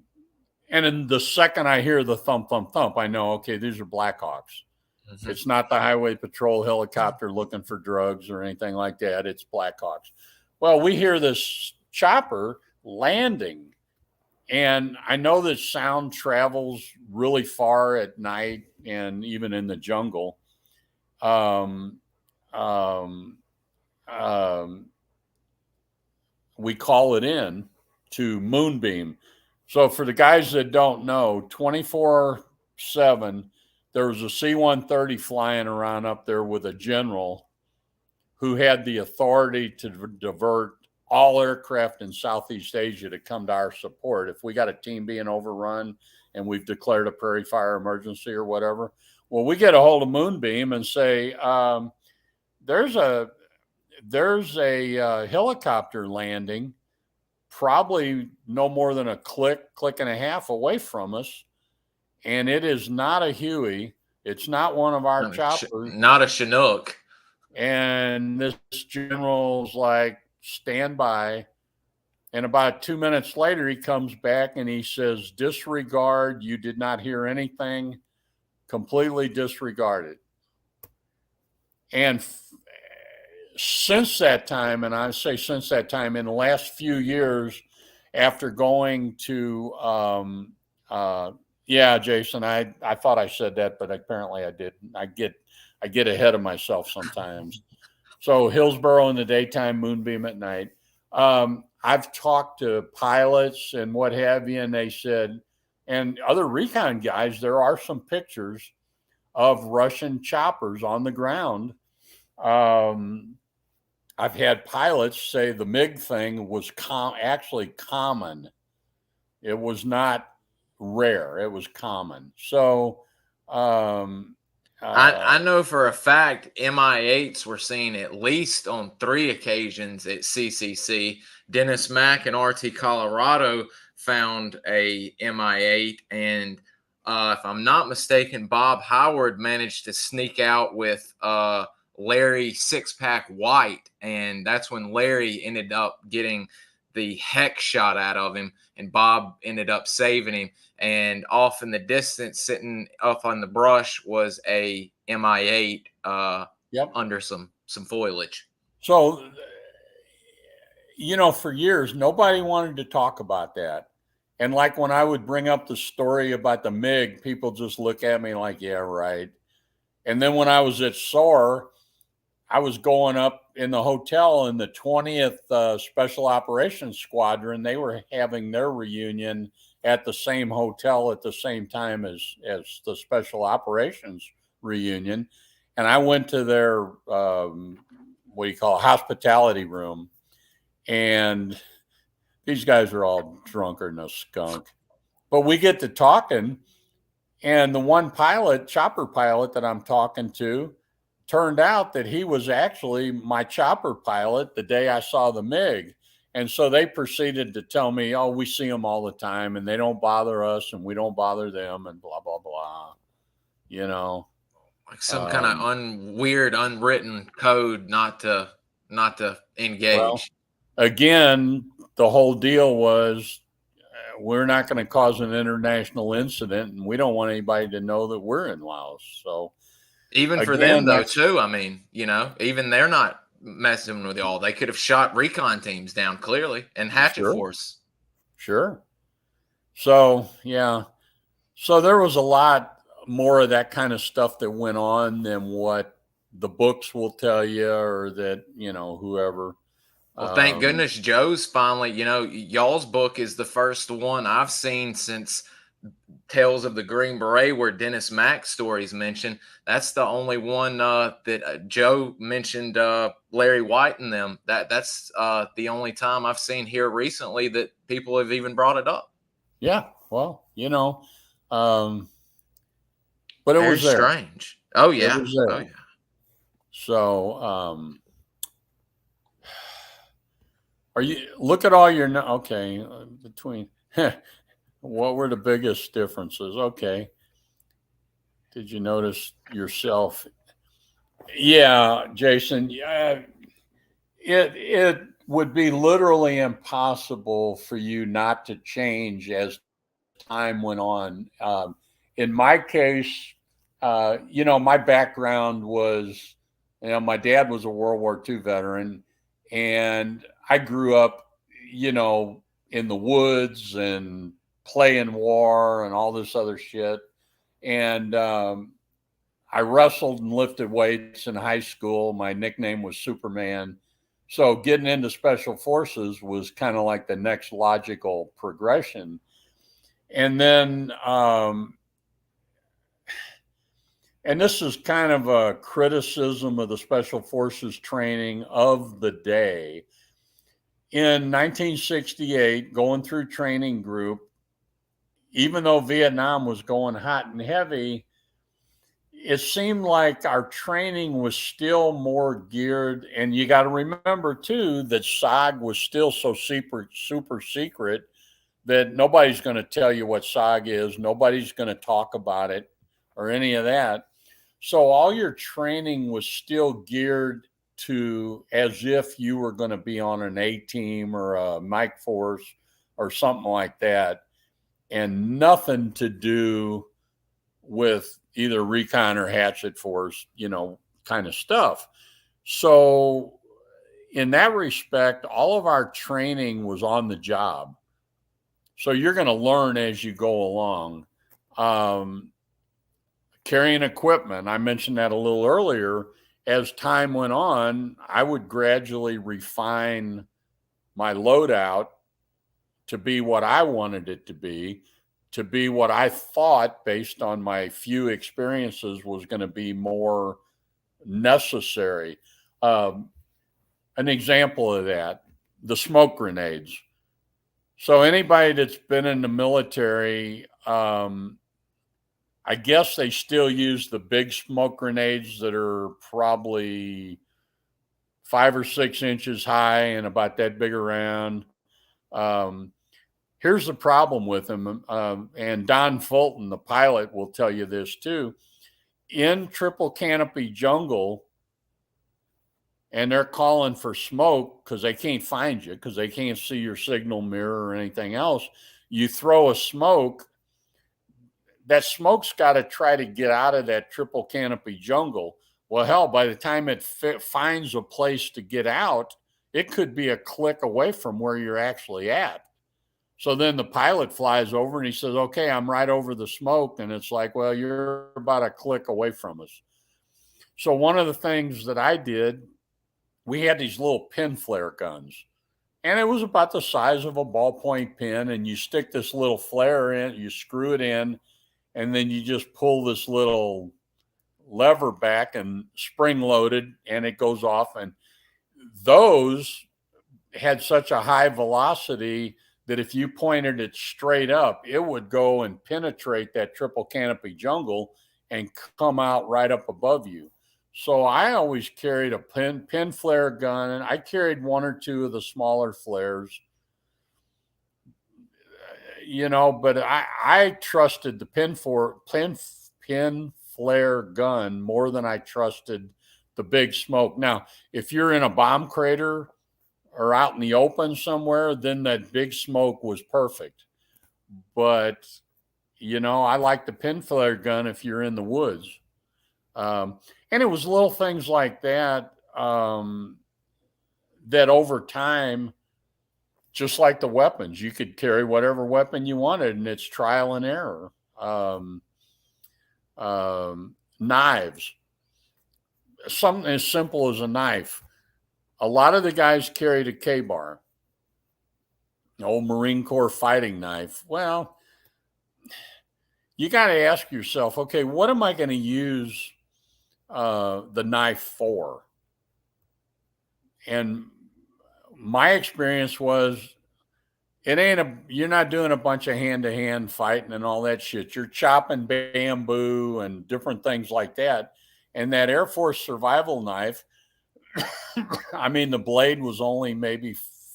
in the second I hear the thump, thump, thump, I know, okay, these are Blackhawks. Mm-hmm. It's not the highway patrol helicopter looking for drugs or anything like that. It's Blackhawks. Well, we hear this chopper landing, and I know that sound travels really far at night and even in the jungle. We call it in to Moonbeam. So for the guys that don't know, 24/7, there was a C-130 flying around up there with a general who had the authority to divert all aircraft in Southeast Asia to come to our support. If we got a team being overrun and we've declared a prairie fire emergency or whatever, well, we get a hold of Moonbeam and say, there's a helicopter landing probably no more than a click and a half away from us. And it is not a Huey. It's not one of our choppers. Not a Chinook. And this general's like, stand by. And about 2 minutes later, he comes back and he says, disregard. You did not hear anything. Completely disregarded. And since that time, and I say since that time, in the last few years, after going to, yeah, Jason, I thought I said that, but apparently I didn't. I get ahead of myself sometimes. So Hillsborough in the daytime, Moonbeam at night. I've talked to pilots and what have you, and they said, and other recon guys, there are some pictures of Russian choppers on the ground. I've had pilots say the MiG thing was actually common. It was not rare. It was common. So I know for a fact MI8s were seen at least on 3 occasions at CCC. Dennis Mack and RT Colorado found a MI8, and if I'm not mistaken, Bob Howard managed to sneak out with Larry Six-Pack White, and that's when Larry ended up getting the heck shot out of him, and Bob ended up saving him. And off in the distance, sitting up on the brush, was a MI8 under some foliage. So, for years, nobody wanted to talk about that. And like when I would bring up the story about the MiG, people just look at me like, yeah, right. And then when I was at SOAR, I was going up in the hotel in the 20th Special Operations Squadron. They were having their reunion at the same hotel at the same time as the Special Operations reunion. And I went to their, hospitality room. And these guys are all drunker than a skunk. But we get to talking. And the one chopper pilot that I'm talking to, turned out that he was actually my chopper pilot the day I saw the MiG. And so they proceeded to tell me, oh, we see them all the time and they don't bother us and we don't bother them and blah, blah, blah. Like some kind of weird, unwritten code not to Well, engage. again, the whole deal was we're not going to cause an international incident, and we don't want anybody to know that we're in Laos. So Even for them, again, though, too. I mean, even they're not messing with y'all. They could have shot recon teams down clearly and Hatchet sure, Force. sure. So yeah, so there was a lot more of that kind of stuff that went on than what the books will tell you, or that whoever. Well, thank Um, goodness Joe's finally, y'all's book is the first one I've seen since Tales of the Green Beret, where Dennis Mack's stories mentioned. That's the only one that Joe mentioned Larry White and them. That's the only time I've seen here recently that people have even brought it up. yeah, well, but it Very was there. strange. Oh It yeah. was Oh there. yeah. So, are you look at all your okay between what were the biggest differences? Okay, did you notice yourself? Yeah, Jason. Yeah, it would be literally impossible for you not to change as time went on. In my case, my background was, my dad was a World War II veteran, and I grew up, in the woods and playing war and all this other shit. And I wrestled and lifted weights in high school. My nickname was Superman. So getting into special forces was kind of like the next logical progression. And then, and this is kind of a criticism of the special forces training of the day. In 1968, going through training group, even though Vietnam was going hot and heavy, it seemed like our training was still more geared. And you got to remember, too, that SOG was still so super secret that nobody's going to tell you what SOG is. Nobody's going to talk about it or any of that. So all your training was still geared to as if you were going to be on an A team or a Mike Force or something like that, and nothing to do with either Recon or Hatchet Force, kind of stuff. So in that respect, all of our training was on the job. So you're going to learn as you go along. Carrying equipment, I mentioned that a little earlier. As time went on, I would gradually refine my loadout to be what I wanted it to be what I thought, based on my few experiences, was going to be more necessary. An example of that, the smoke grenades. So anybody that's been in the military, I guess they still use the big smoke grenades that are probably 5 or 6 inches high and about that big around. Um, Here's the problem with them, and Don Fulton, the pilot, will tell you this too. In triple canopy jungle, and they're calling for smoke because they can't find you, because they can't see your signal mirror or anything else. You throw a smoke, that smoke's got to try to get out of that triple canopy jungle. Well, hell, by the time it finds a place to get out, it could be a click away from where you're actually at. So then the pilot flies over and he says, okay, I'm right over the smoke. And it's like, well, you're about a click away from us. So one of the things that I did, we had these little pin flare guns. And it was about the size of a ballpoint pen. And you stick this little flare in, you screw it in, and then you just pull this little lever back and spring loaded, and it goes off. And those had such a high velocity that if you pointed it straight up, it would go and penetrate that triple canopy jungle and come out right up above you. So I always carried a pin flare gun, and I carried one or two of the smaller flares, but I trusted the pin flare gun more than I trusted the big smoke. Now, if you're in a bomb crater or out in the open somewhere, then that big smoke was perfect. But, I like the pin flare gun if you're in the woods. And it was little things like that that over time, just like the weapons, you could carry whatever weapon you wanted, and it's trial and error. Knives, something as simple as a knife. A lot of the guys carried a K-bar, an old Marine Corps fighting knife. Well, you got to ask yourself, okay, what am I going to use the knife for? And my experience was you're not doing a bunch of hand-to-hand fighting and all that shit. You're chopping bamboo and different things like that. And that Air Force survival knife, I mean, the blade was only maybe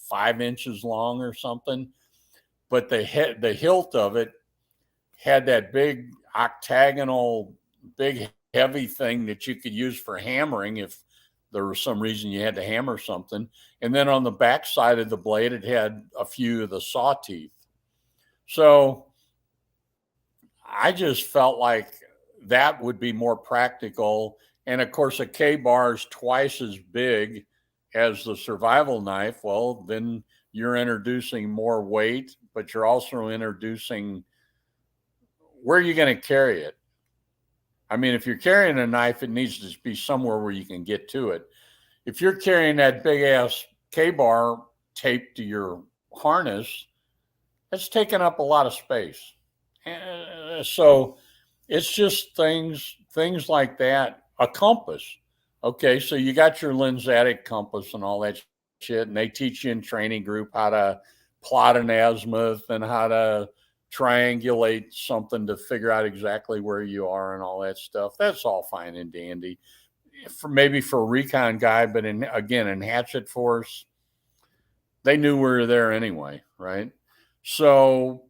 5 inches long or something, but the hilt of it had that big octagonal, big heavy thing that you could use for hammering if there was some reason you had to hammer something. And then on the back side of the blade, it had a few of the saw teeth. So I just felt like that would be more practical. And of course, a K-bar is twice as big as the survival knife. Well, then you're introducing more weight, but you're also introducing, where are you going to carry it? I mean, if you're carrying a knife, it needs to be somewhere where you can get to it. If you're carrying that big ass K-bar taped to your harness, it's taking up a lot of space. So it's just things like that. A compass. Okay, so you got your lensatic compass and all that shit, and they teach you in training group how to plot an azimuth and how to triangulate something to figure out exactly where you are and all that stuff. That's all fine and dandy. Maybe for a recon guy, but in Hatchet Force, they knew we were there anyway, right? So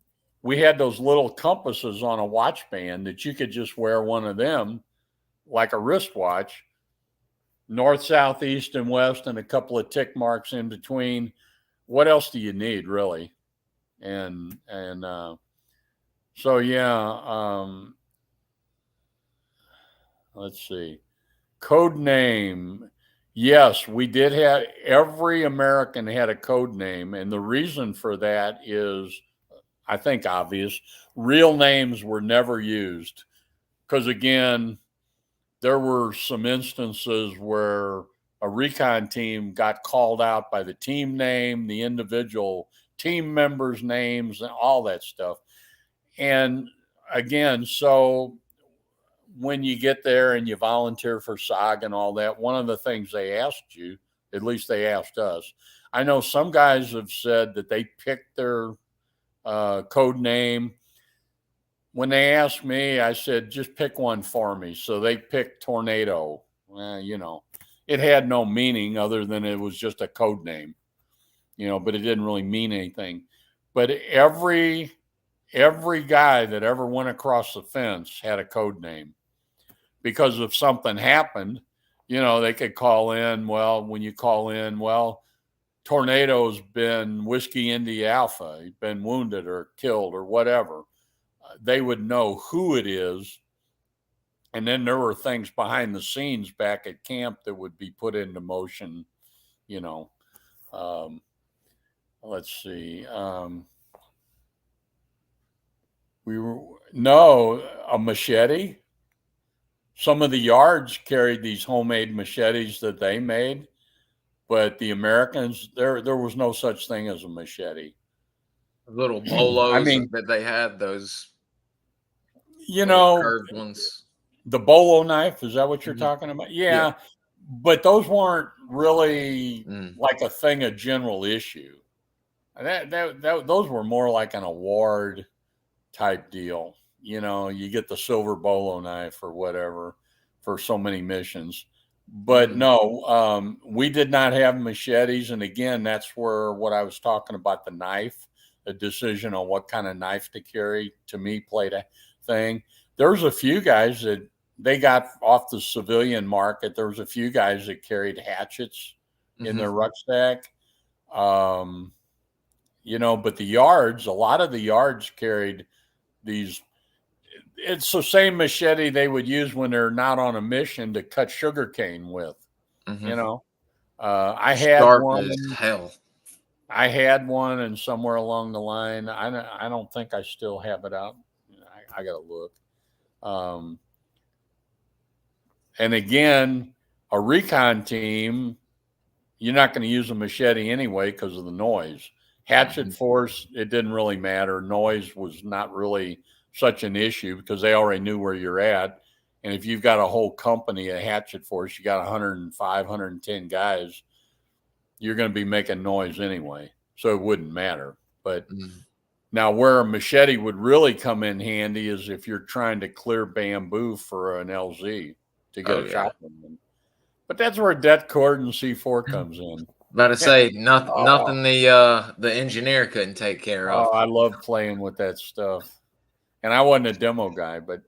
we had those little compasses on a watch band that you could just wear one of them like a wristwatch, north, south, east, and west, and a couple of tick marks in between. What else do you need, really? And so yeah, let's see. Code name. Yes, we did have, every American had a code name, and the reason for that is, I think, obvious. Real names were never used because, again, there were some instances where a recon team got called out by the team name, the individual team members' names, and all that stuff. And again, so when you get there and you volunteer for SOG and all that, one of the things they asked you, at least they asked us, I know some guys have said that they picked their code name. When they asked me, I said, just pick one for me. So they picked Tornado. It had no meaning other than it was just a code name, but it didn't really mean anything. But every guy that ever went across the fence had a code name, because if something happened, they could call in. Well, when you call in, Tornado's been Whiskey India Alpha, he's been wounded or killed or whatever. They would know who it is. And then there were things behind the scenes back at camp that would be put into motion, let's see. A machete. Some of the yards carried these homemade machetes that they made, but the Americans, there was no such thing as a machete. Little bolos that they had, those curved ones. The bolo knife, is that what you're talking about? Yeah, but those weren't really like a thing of general issue. Those were more like an award type deal. You get the silver bolo knife or whatever for so many missions. But no, we did not have machetes. And again, that's where what I was talking about, the knife, the decision on what kind of knife to carry, to me played a thing. There's a few guys that they got off the civilian market. There was a few guys that carried hatchets in their rucksack. But the yards, a lot of the yards carried these. It's the same machete they would use when they're not on a mission to cut sugarcane with. I had Sharp one. as hell. I had one, and somewhere along the line, I don't think I still have it out. I got to look. And again, a recon team, you're not going to use a machete anyway because of the noise. Hatchet force, it didn't really matter. Noise was not really such an issue because they already knew where you're at. And if you've got a whole company, a hatchet force, you got 105, 110 guys, you're going to be making noise anyway. So it wouldn't matter. But now where a machete would really come in handy is if you're trying to clear bamboo for an LZ to get a shotgun in. But that's where det cord and C4 comes in. About to say nothing the engineer couldn't take care of. I love playing with that stuff. And I wasn't a demo guy, but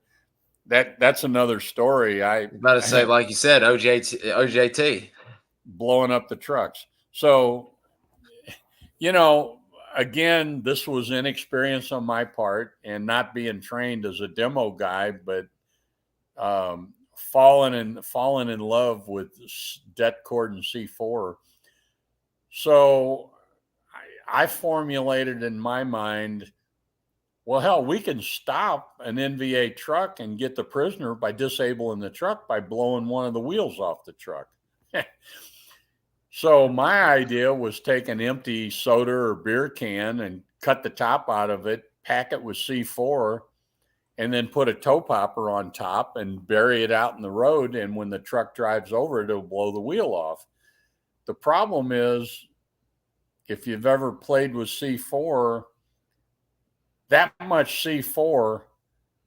that's another story. About to say, like you said, OJT. Blowing up the trucks. So, again, this was inexperience on my part and not being trained as a demo guy, but fallen in love with det cord and C4. So I formulated in my mind, well, hell, we can stop an NVA truck and get the prisoner by disabling the truck by blowing one of the wheels off the truck. So my idea was take an empty soda or beer can and cut the top out of it, pack it with C4, and then put a toe popper on top and bury it out in the road. And when the truck drives over it, it'll blow the wheel off. The problem is, if you've ever played with C4, that much C4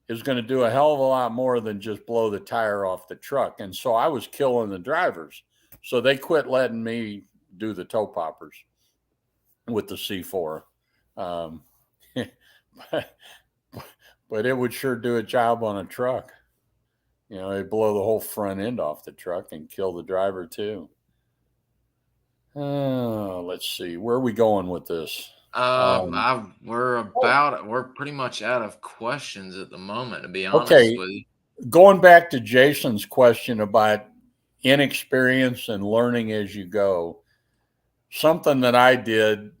is going to do a hell of a lot more than just blow the tire off the truck. And so I was killing the drivers. So they quit letting me do the toe poppers with the C4. But it would sure do a job on a truck. It'd blow the whole front end off the truck and kill the driver too. Let's see. Where are we going with this? We're pretty much out of questions at the moment, to be honest with you. Going back to Jason's question about inexperience and learning as you go, something that I did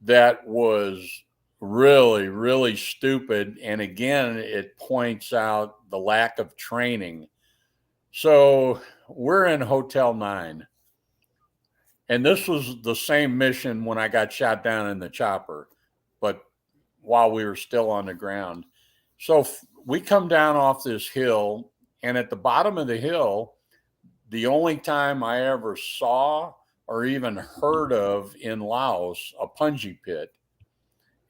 that was really, really stupid. And again, it points out the lack of training. So we're in Hotel 9. And this was the same mission when I got shot down in the chopper, but while we were still on the ground. So we come down off this hill, and at the bottom of the hill, the only time I ever saw or even heard of in Laos, a punji pit.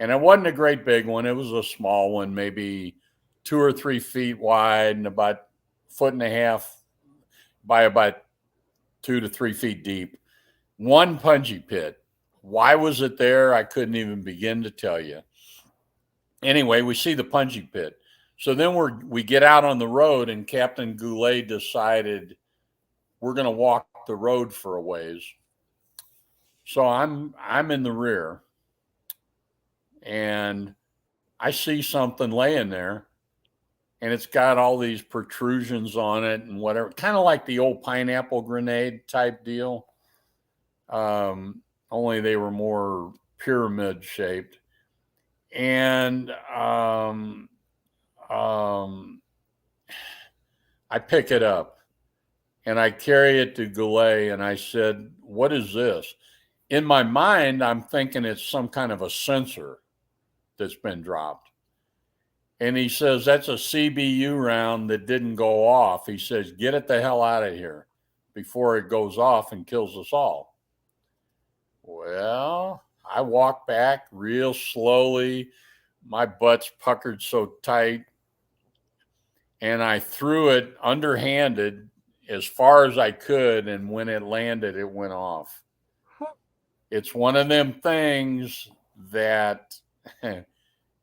And it wasn't a great big one. It was a small one, maybe 2 or 3 feet wide and about 1.5 feet by about 2 to 3 feet deep. One punji pit. Why was it there? I couldn't even begin to tell you. Anyway, we see the punji pit. So then we get out on the road, and Captain Goulet decided we're going to walk the road for a ways. So I'm in the rear, and I see something laying there, and it's got all these protrusions on it and whatever, kind of like the old pineapple grenade type deal. Only they were more pyramid shaped. And I pick it up and I carry it to Goulet, and I said, "What is this?" In my mind, I'm thinking it's some kind of a sensor that's been dropped. And he says, "That's a CBU round that didn't go off." He says, "Get it the hell out of here before it goes off and kills us all." Well, I walked back real slowly. My butt's puckered so tight. And I threw it underhanded as far as I could. And when it landed, it went off. It's one of them things that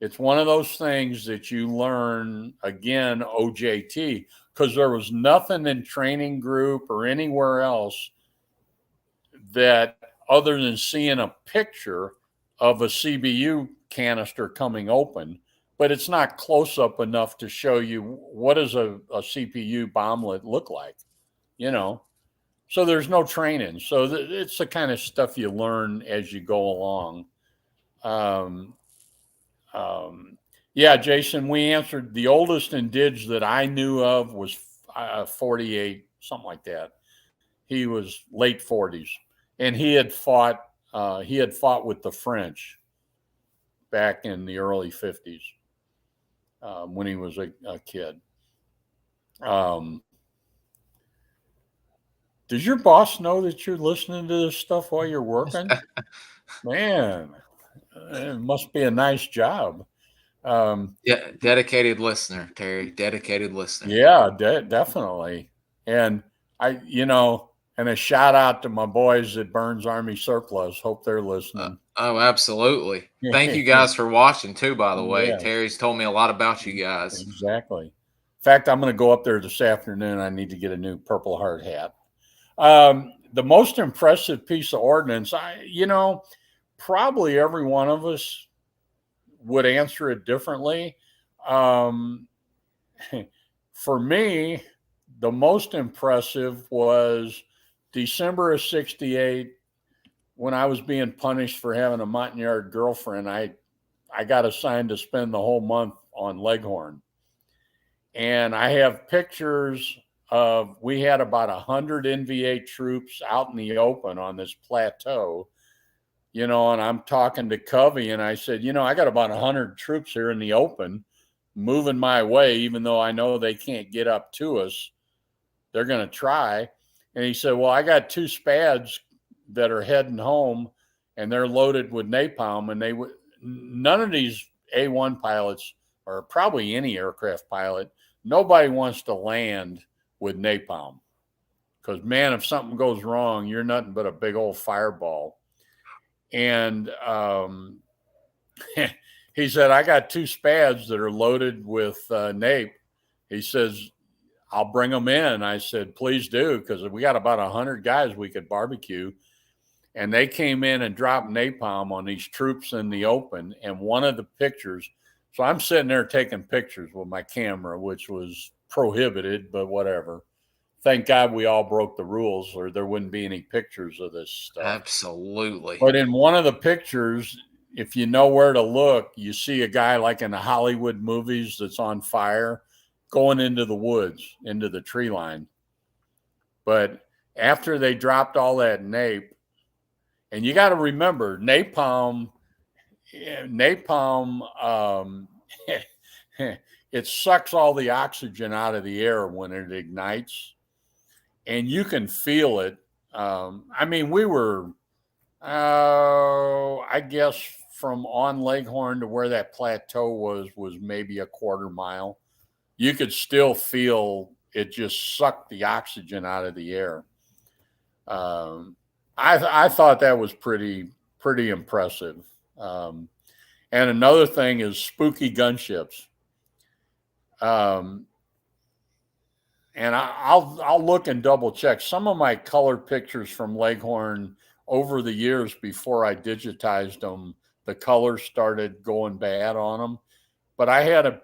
It's one of those things that you learn, again, OJT, because there was nothing in training group or anywhere else that, other than seeing a picture of a CBU canister coming open, but it's not close up enough to show you what does a CPU bomblet look like, you know. So there's no training. So it's the kind of stuff you learn as you go along. Um, yeah, Jason, we answered. The oldest indige that I knew of was 48, something like that. He was late 40s, and he had fought. He had fought with the French back in the early 50s when he was a kid. Um, does your boss know that you're listening to this stuff while you're working? Man, it must be a nice job. Yeah, dedicated listener, Terry. Dedicated listener. Yeah, definitely. And and a shout out to my boys at Burns Army Surplus. Hope they're listening. Oh, absolutely. Thank you guys for watching too, by the way. Yes, Terry's told me a lot about you guys. exactly. In fact, I'm going to go up there this afternoon. I need to get a new Purple Heart hat. The most impressive piece of ordnance, probably every one of us would answer it differently. For me, the most impressive was December of '68 when I was being punished for having a Montagnard girlfriend. I got assigned to spend the whole month on Leghorn. And I have pictures of, we had about 100 NVA troops out in the open on this plateau, and I'm talking to Covey and I said, I got about 100 troops here in the open moving my way, even though I know they can't get up to us. They're going to try. And he said, well, I got 2 SPADs that are heading home and they're loaded with napalm. And none of these A1 pilots, or probably any aircraft pilot, nobody wants to land with napalm. Because, man, if something goes wrong, you're nothing but a big old fireball. And he said, I got 2 SPADs that are loaded with nape. He says, I'll bring them in. I said, please do, because we got about 100 guys we could barbecue. And they came in and dropped napalm on these troops in the open. And one of the pictures, so I'm sitting there taking pictures with my camera, which was prohibited, but whatever. Thank God we all broke the rules, or there wouldn't be any pictures of this stuff. Absolutely. But in one of the pictures, if you know where to look, you see a guy like in the Hollywood movies that's on fire going into the woods, into the tree line. But after they dropped all that nape, and you got to remember, napalm, it sucks all the oxygen out of the air when it ignites, and you can feel it. We were, I guess, from on Leghorn to where that plateau was maybe a quarter mile. You could still feel it just sucked the oxygen out of the air. I thought that was pretty impressive. And another thing is spooky gunships. And I'll look and double check some of my color pictures from Leghorn over the years. Before I digitized them, the colors started going bad on them. But I had a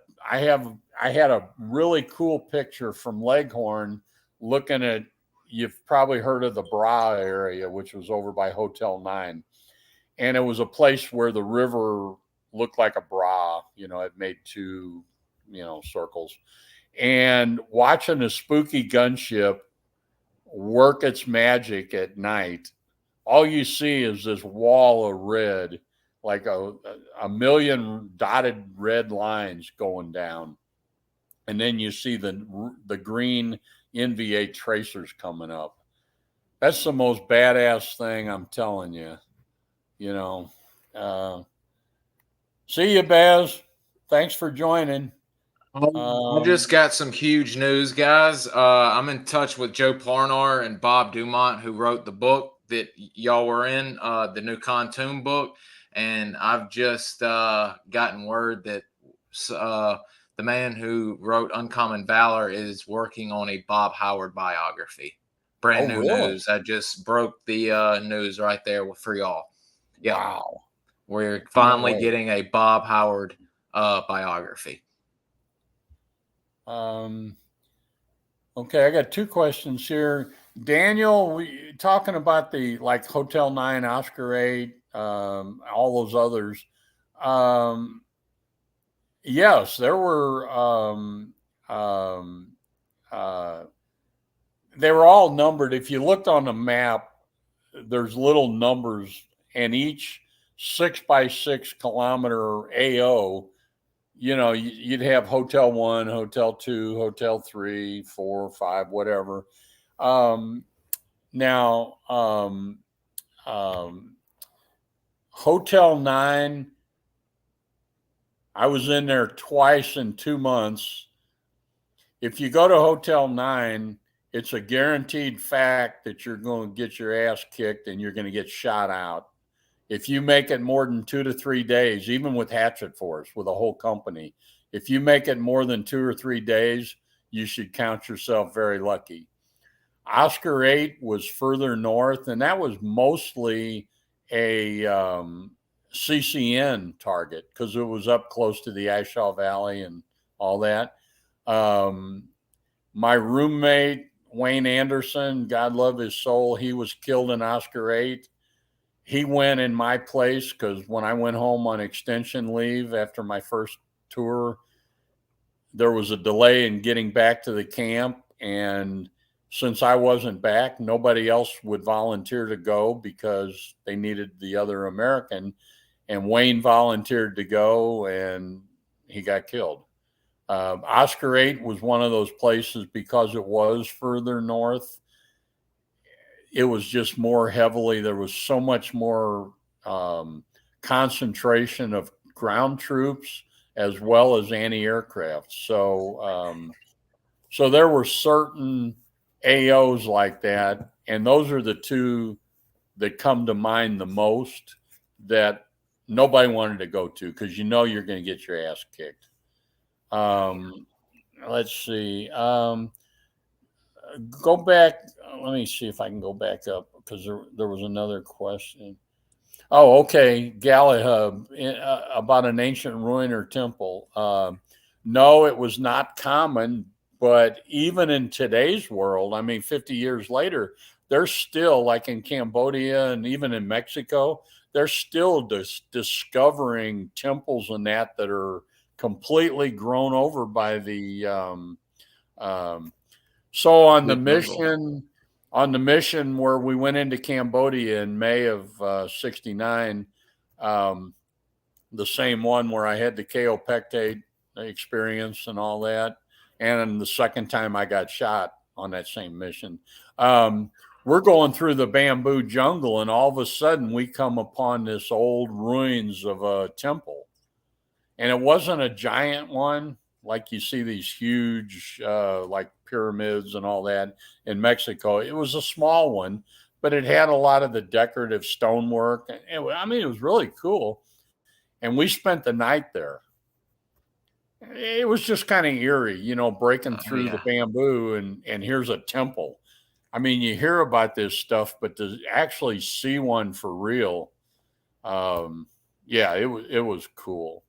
really cool picture from Leghorn looking at, you've probably heard of the Bra area, which was over by Hotel 9. And it was a place where the river looked like a bra, it made 2, circles. And watching a spooky gunship work its magic at night, all you see is this wall of red, like a million dotted red lines going down. And then you see the green NVA tracers coming up. That's the most badass thing, I'm telling you. See you, Baz. Thanks for joining. I just got some huge news, guys. I'm in touch with Joe Plarnar and Bob Dumont, who wrote the book that y'all were in, the new Pontoon book. and I've just gotten word that the man who wrote Uncommon Valor is working on a Bob Howard biography. Brand Oh, new really? news. I just broke the news right there for y'all. Yep. Wow. We're Can't finally wait. getting a Bob Howard biography. Okay, I got two questions here. Daniel, we talking about the like Hotel 9, Oscar 8, all those others. Um, yes, there were um, uh, they were all numbered. If you looked on the map, there's little numbers, and each 6 by 6 kilometer AO, you'd have Hotel 1, Hotel 2, Hotel 3, 4, 5, whatever. Um, now, um, Hotel 9, I was in there twice in 2 months. If you go to Hotel 9, it's a guaranteed fact that you're going to get your ass kicked and you're going to get shot out. If you make it more than 2 to 3 days, even with Hatchet Force, with a whole company, if you make it more than 2 or 3 days, you should count yourself very lucky. Oscar 8 was further north, and that was mostly a CCN target because it was up close to the Ashaw Valley and all that. Um, my roommate, Wayne Anderson, God love his soul, he was killed in Oscar 8. He went in my place because when I went home on extension leave after my first tour, there was a delay in getting back to the camp. And since I wasn't back, nobody else would volunteer to go because they needed the other American. And Wayne volunteered to go and he got killed. Oscar 8 was one of those places because it was further north. It was just more heavily, there was so much more concentration of ground troops as well as anti-aircraft. So there were certain AOs like that, and those are the two that come to mind the most that nobody wanted to go to because you're going to get your ass kicked. Let's see. Go back. Let me see if I can go back up because there was another question. Oh, okay. Galahub about an ancient ruin or temple. No, it was not common, but even in today's world, I mean, 50 years later, there's still, like in Cambodia and even in Mexico, they're still discovering temples and that are completely grown over by the so on the mission where we went into Cambodia in May of '69, the same one where I had the kaopectate experience and all that, and the second time I got shot on that same mission. We're going through the bamboo jungle, and all of a sudden we come upon this old ruins of a temple, and it wasn't a giant one like you see these huge like pyramids and all that in Mexico. It was a small one, but it had a lot of the decorative stonework. I mean, it was really cool. And we spent the night there. It was just kind of eerie, breaking through the Yeah. bamboo and here's a temple. I mean, you hear about this stuff, but to actually see one for real, yeah, it was cool.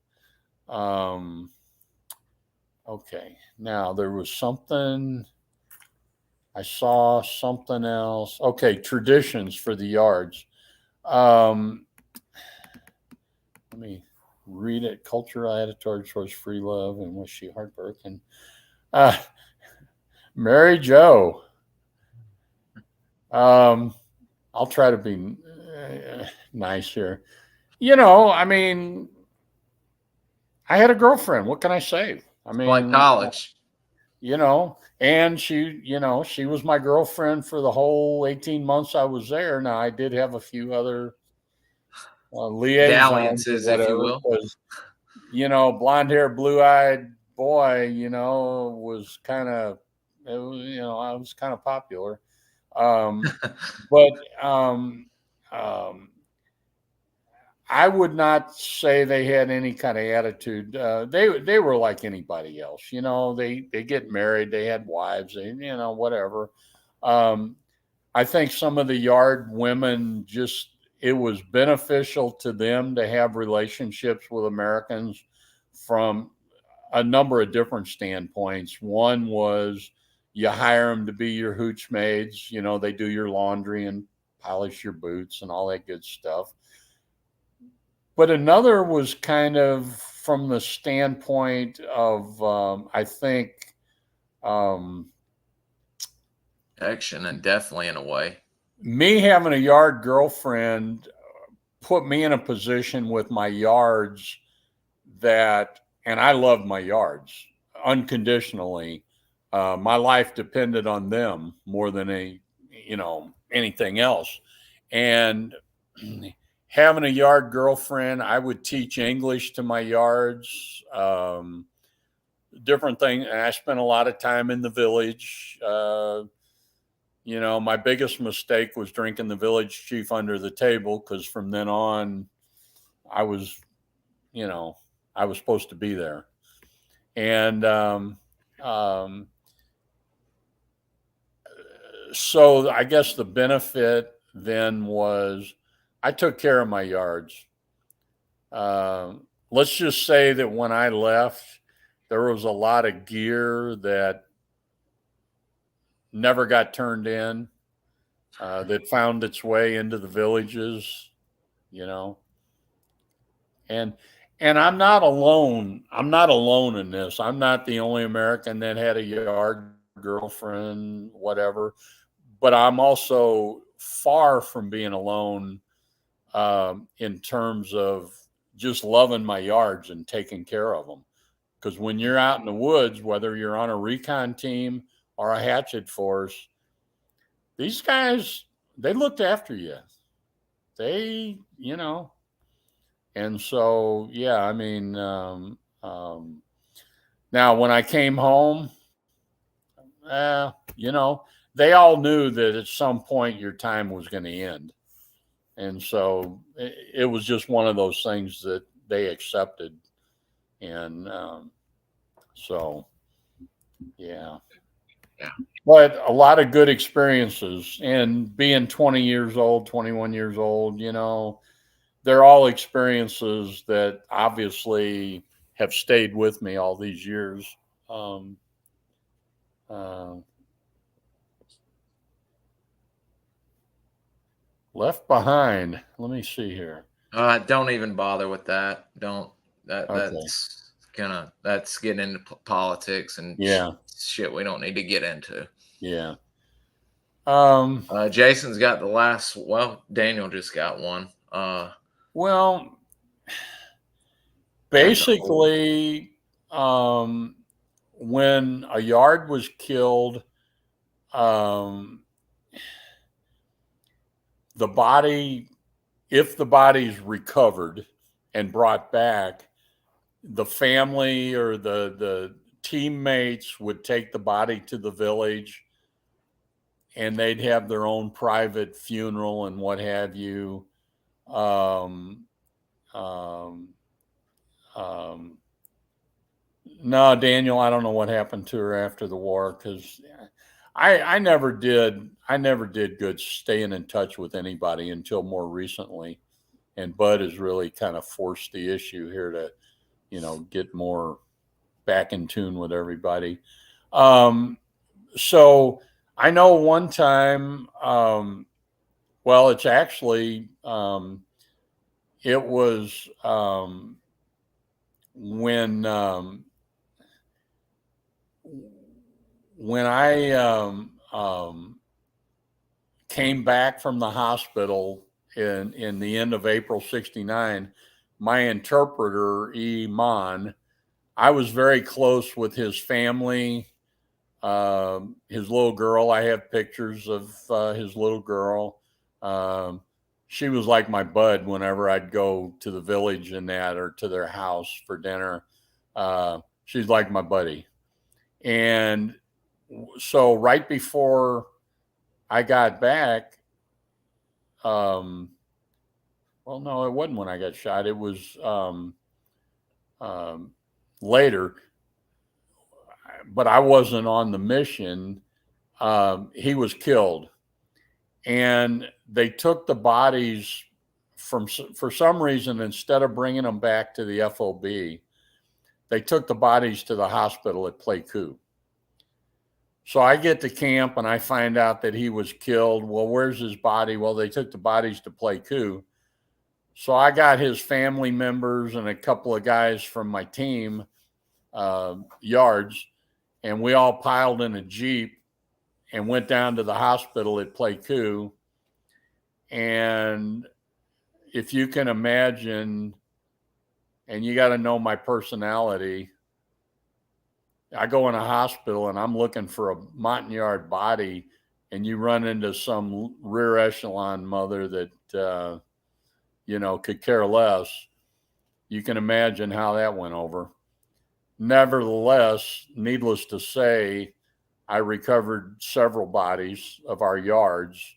Um, Okay. Now there was something I saw something else. Okay, traditions for the yards. Um, let me read it. Cultural attitude towards free love and was she heartbroken? Uh, Mary Jo. Um, I'll try to be nice here. I mean, I had a girlfriend. What can I say? I Like mean, college. And she was my girlfriend for the whole 18 months I was there. Now I did have a few other liaisons or Dalliances, if you whatever will. because blonde hair, blue eyed boy, was kind of, I was kind of popular. Um, but um, I would not say they had any kind of attitude. They were like anybody else, you know. They get married, they had wives, they, you know, whatever. Um, I think some of the yard women just, it was beneficial to them to have relationships with Americans from a number of different standpoints. One was you hire them to be your hooch maids, you know, they do your laundry and polish your boots and all that good stuff. But another was kind of from the standpoint of, I think, um, Action, and definitely in a way. me having a yard girlfriend put me in a position with my yards that, and I loved my yards unconditionally. My life depended on them more than anything else. And having a yard girlfriend, I would teach English to my yards, different things. And I spent a lot of time in the village. My biggest mistake was drinking the village chief under the table, because from then on, I was, I was supposed to be there. And um, so I guess the benefit then was I took care of my yards. Let's just say that when I left, there was a lot of gear that never got turned in, that found its way into the villages, you know. And I'm not alone. I'm not alone in this. I'm not the only American that had a yard girlfriend, whatever. But I'm also far from being alone, in terms of just loving my yards and taking care of them. Because when you're out in the woods, whether you're on a recon team or a hatchet force, these guys, they looked after you. They, and so, yeah, I mean, now when I came home, uh, you know, they all knew that at some point your time was going to end. And so it was just one of those things that they accepted. And so, yeah. Yeah. But a lot of good experiences. And being 20 years old, 21 years old, they're all experiences that obviously have stayed with me all these years. Um, uh, Left behind. Let me see here. Don't even bother with that. Don't. Okay. That's getting into politics and Yeah. shit we don't need to get into. Yeah. Jason's got the last. Well, Daniel just got one. Well, basically, when a yard was killed, um, the body, if the body's recovered and brought back, the family or the teammates would take the body to the village, and they'd have their own private funeral and what have you. Um, um, um, no, Daniel, I don't know what happened to her after the war, because I never did. I never did good staying in touch with anybody until more recently, and Bud has really kind of forced the issue here to, get more back in tune with everybody. Um, so I know one time. Well, it's actually, it was, when when I came back from the hospital in the end of April '69. My interpreter, Iman, I was very close with his family, his little girl. I have pictures of his little girl. Um, she was like my bud whenever I'd go to the village and that, or to their house for dinner. She's like my buddy. And so right before I got back, um, Well, no, it wasn't when I got shot. It was later, but I wasn't on the mission. He was killed, and they took the bodies for some reason, instead of bringing them back to the FOB, they took the bodies to the hospital at Pleiku. So I get to camp and I find out that he was killed. Well, where's his body? Well, they took the bodies to Pleiku. So I got his family members and a couple of guys from my team, yards, and we all piled in a Jeep and went down to the hospital at Pleiku. And if you can imagine, and you got to know my personality, I go in a hospital and I'm looking for a Montagnard body, and you run into some rear echelon mother that, could care less. You can imagine how that went over. Nevertheless, needless to say, I recovered several bodies of our yards,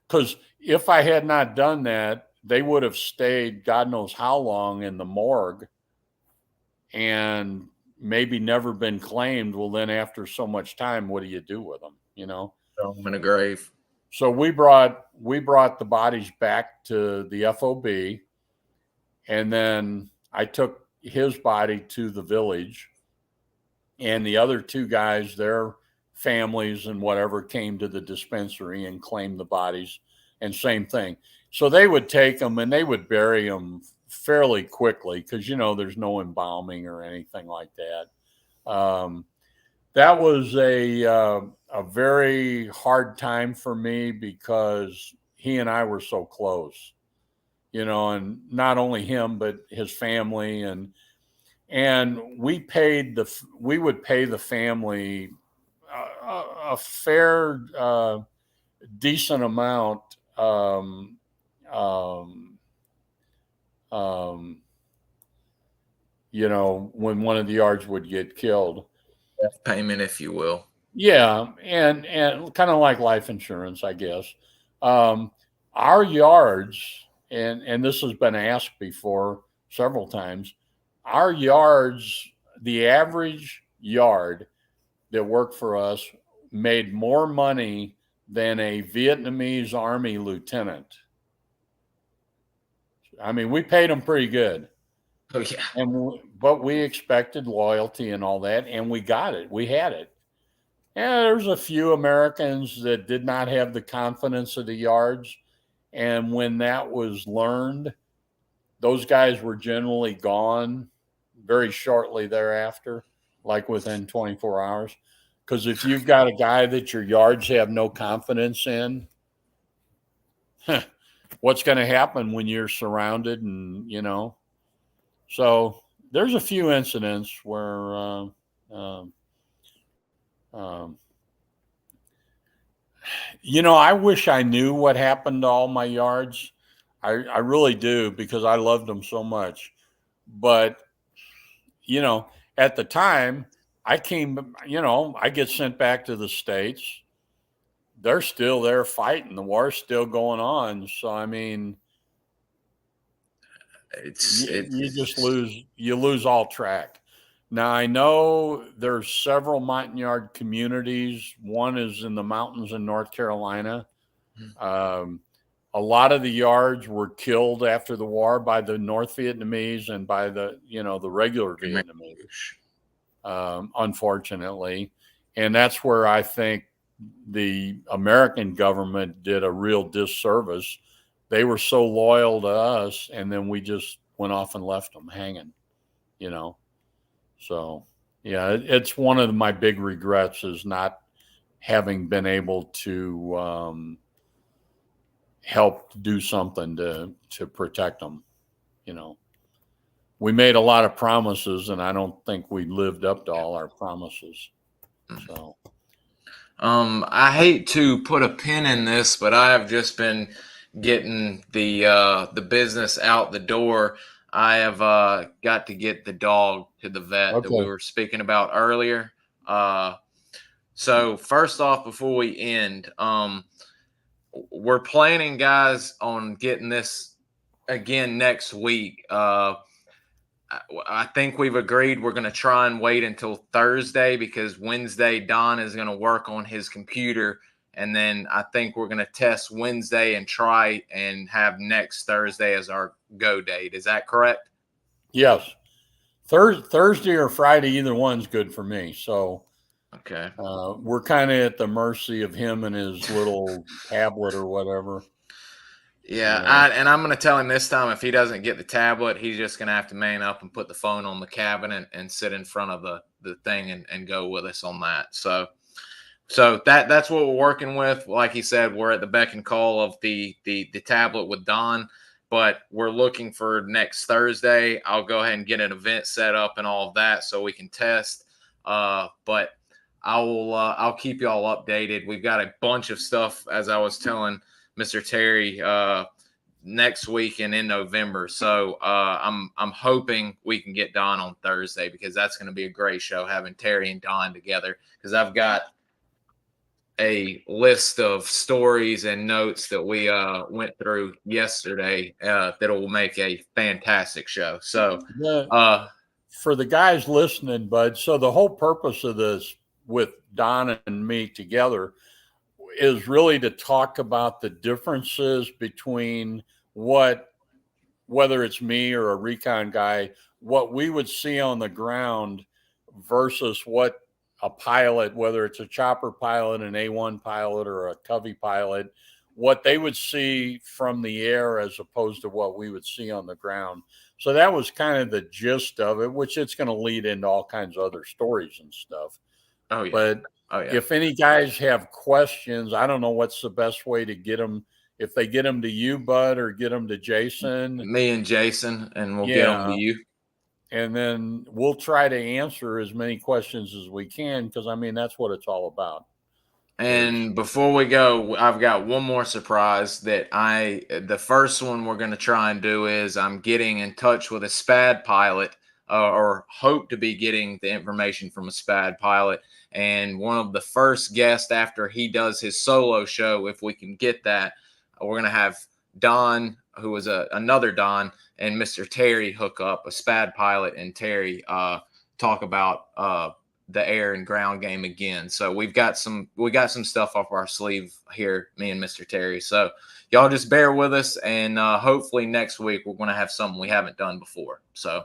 because if I had not done that, they would have stayed God knows how long in the morgue and maybe never been claimed. Well, then after so much time, what do you do with them? Throw them in a grave. So we brought the bodies back to the FOB, and then I took his body to the village, and the other two guys, their families and whatever, came to the dispensary and claimed the bodies, and same thing. So they would take them and they would bury them fairly quickly because, there's no embalming or anything like that. That was a very hard time for me because he and I were so close, and not only him, but his family. And we would pay the family a fair, decent amount. When one of the yards would get killed. Death payment, if you will. Yeah, and kind of like life insurance, I guess. Our yards, and this has been asked before several times, our yards, the average yard that worked for us made more money than a Vietnamese Army lieutenant. I mean, we paid them pretty good. Oh, yeah. But we expected loyalty and all that, and we got it. We had it. Yeah, there's a few Americans that did not have the confidence of the yards. And when that was learned, those guys were generally gone very shortly thereafter, like within 24 hours. Because if you've got a guy that your yards have no confidence in, what's going to happen when you're surrounded? And, so there's a few incidents where, I wish I knew what happened to all my yards. I really do, because I loved them so much. But, at the time I came, I get sent back to the States. They're still there fighting. The war's still going on. So, I mean, you just lose all track. Now, I know there's several Montagnard communities. One is in the mountains in North Carolina. A lot of the yards were killed after the war by the North Vietnamese and by the regular Vietnamese, unfortunately. And that's where I think the American government did a real disservice. They were so loyal to us, and then we just went off and left them hanging, So, yeah, it's one of my big regrets is not having been able to help do something to protect them. We made a lot of promises, and I don't think we lived up to all our promises. So, I hate to put a pin in this, but I have just been getting the business out the door. I have got to get the dog to the vet that we were speaking about earlier. So first off, before we end, we're planning, guys, on getting this again next week. I think we've agreed we're going to try and wait until Thursday because Wednesday Don is going to work on his computer. And then I think we're going to test Wednesday and try and have next Thursday as our go date. Is that correct? Yes. Thursday or Friday, either one's good for me. So Okay. we're kind of at the mercy of him and his little tablet or whatever. Yeah, I'm going to tell him this time if he doesn't get the tablet, he's just going to have to man up and put the phone on the cabinet and sit in front of the thing and go with us on that. So that's what we're working with. Like he said, we're at the beck and call of the tablet with Don, but we're looking for next Thursday. I'll go ahead and get an event set up and all of that so we can test. But I'll keep y'all updated. We've got a bunch of stuff, as I was telling Mr. Terry, next week and in November. So I'm hoping we can get Don on Thursday because that's going to be a great show having Terry and Don together. Because I've got a list of stories and notes that we went through yesterday that will make a fantastic show. So for the guys listening, Bud, so the whole purpose of this with Don and me together is really to talk about the differences between whether it's me or a recon guy, what we would see on the ground versus what a pilot, whether it's a chopper pilot, an A1 pilot, or a Covey pilot, what they would see from the air as opposed to what we would see on the ground. So that was kind of the gist of it, which it's going to lead into all kinds of other stories and stuff. Oh yeah. But if any guys have questions, I don't know what's the best way to get them. If they get them to you, Bud, or get them to Jason. Me and Jason, and we'll get them to you. And then we'll try to answer as many questions as we can because, I mean, that's what it's all about. And before we go, I've got one more surprise that the first one we're going to try and do is I'm getting in touch with a SPAD pilot or hope to be getting the information from a SPAD pilot. And one of the first guests after he does his solo show, if we can get that, we're going to have Don, who was another Don, and Mr. Terry hook up, a SPAD pilot and Terry talk about the air and ground game again. So we got some stuff up our sleeve here, me and Mr. Terry. So y'all just bear with us, and hopefully next week we're going to have something we haven't done before. So,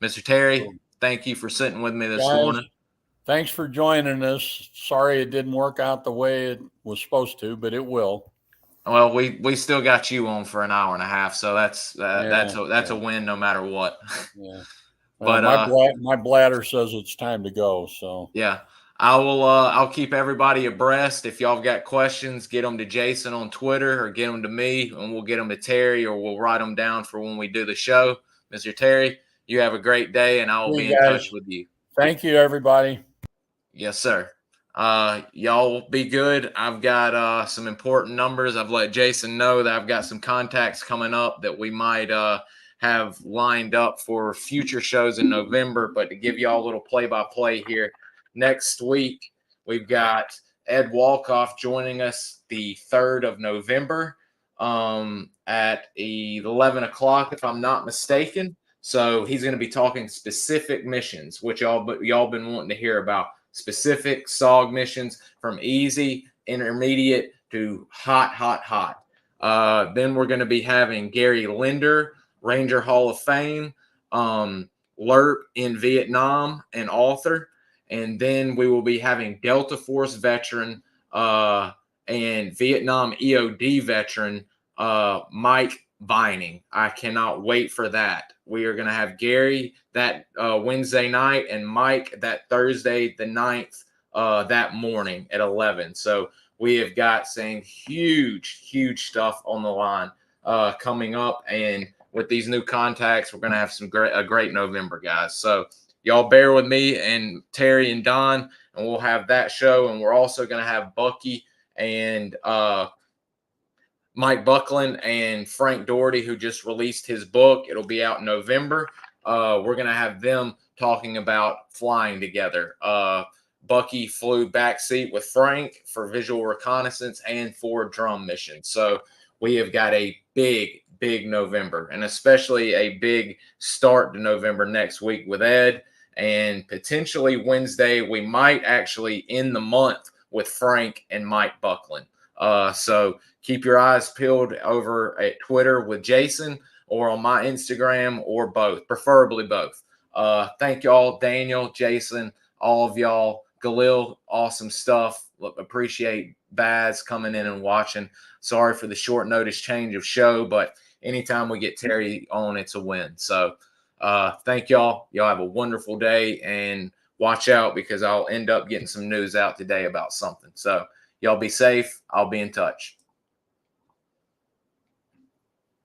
Mr. Terry, thank you for sitting with me this morning. Thanks for joining us. Sorry it didn't work out the way it was supposed to, but it will. Well, we still got you on for an hour and a half, so that's a win no matter what. Yeah. But my bladder says it's time to go. So yeah, I'll keep everybody abreast. If y'all got questions, get them to Jason on Twitter or get them to me, and we'll get them to Terry, or we'll write them down for when we do the show. Mr. Terry, you have a great day, and I will be in touch with you. Thank you, everybody. Yes, sir. Y'all be good. I've got some important numbers. I've let Jason know that I've got some contacts coming up that we might have lined up for future shows in November. But to give y'all a little play-by-play here, next week we've got Ed Walkoff joining us the 3rd of November at 11 o'clock, if I'm not mistaken. So he's going to be talking specific missions, which y'all been wanting to hear about. Specific SOG missions from easy, intermediate to hot. Then we're going to be having Gary Linder, Ranger Hall of Fame, LERP in Vietnam, and author. And then we will be having Delta Force veteran and Vietnam EOD veteran Mike Vining. I cannot wait for that. We are going to have Gary that Wednesday night and Mike that Thursday the 9th that morning at 11. So we have got some huge stuff on the line coming up. And with these new contacts, we're going to have a great November, guys. So y'all bear with me and Terry and Don, and we'll have that show. And we're also going to have Bucky and Mike Buckland and Frank Doherty, who just released his book. It'll be out in November. We're going to have them talking about flying together. Bucky flew backseat with Frank for visual reconnaissance and for drum missions. So we have got a big big November, and especially a big start to November next week with Ed. And potentially Wednesday, we might actually end the month with Frank and Mike Buckland. So keep your eyes peeled over at Twitter with Jason or on my Instagram, or both, preferably both. Thank y'all, Daniel, Jason, all of y'all. Galil, awesome stuff. Appreciate Baz coming in and watching. Sorry for the short notice change of show, but anytime we get Terry on, it's a win. So thank y'all. Y'all have a wonderful day, and watch out because I'll end up getting some news out today about something. So y'all be safe. I'll be in touch.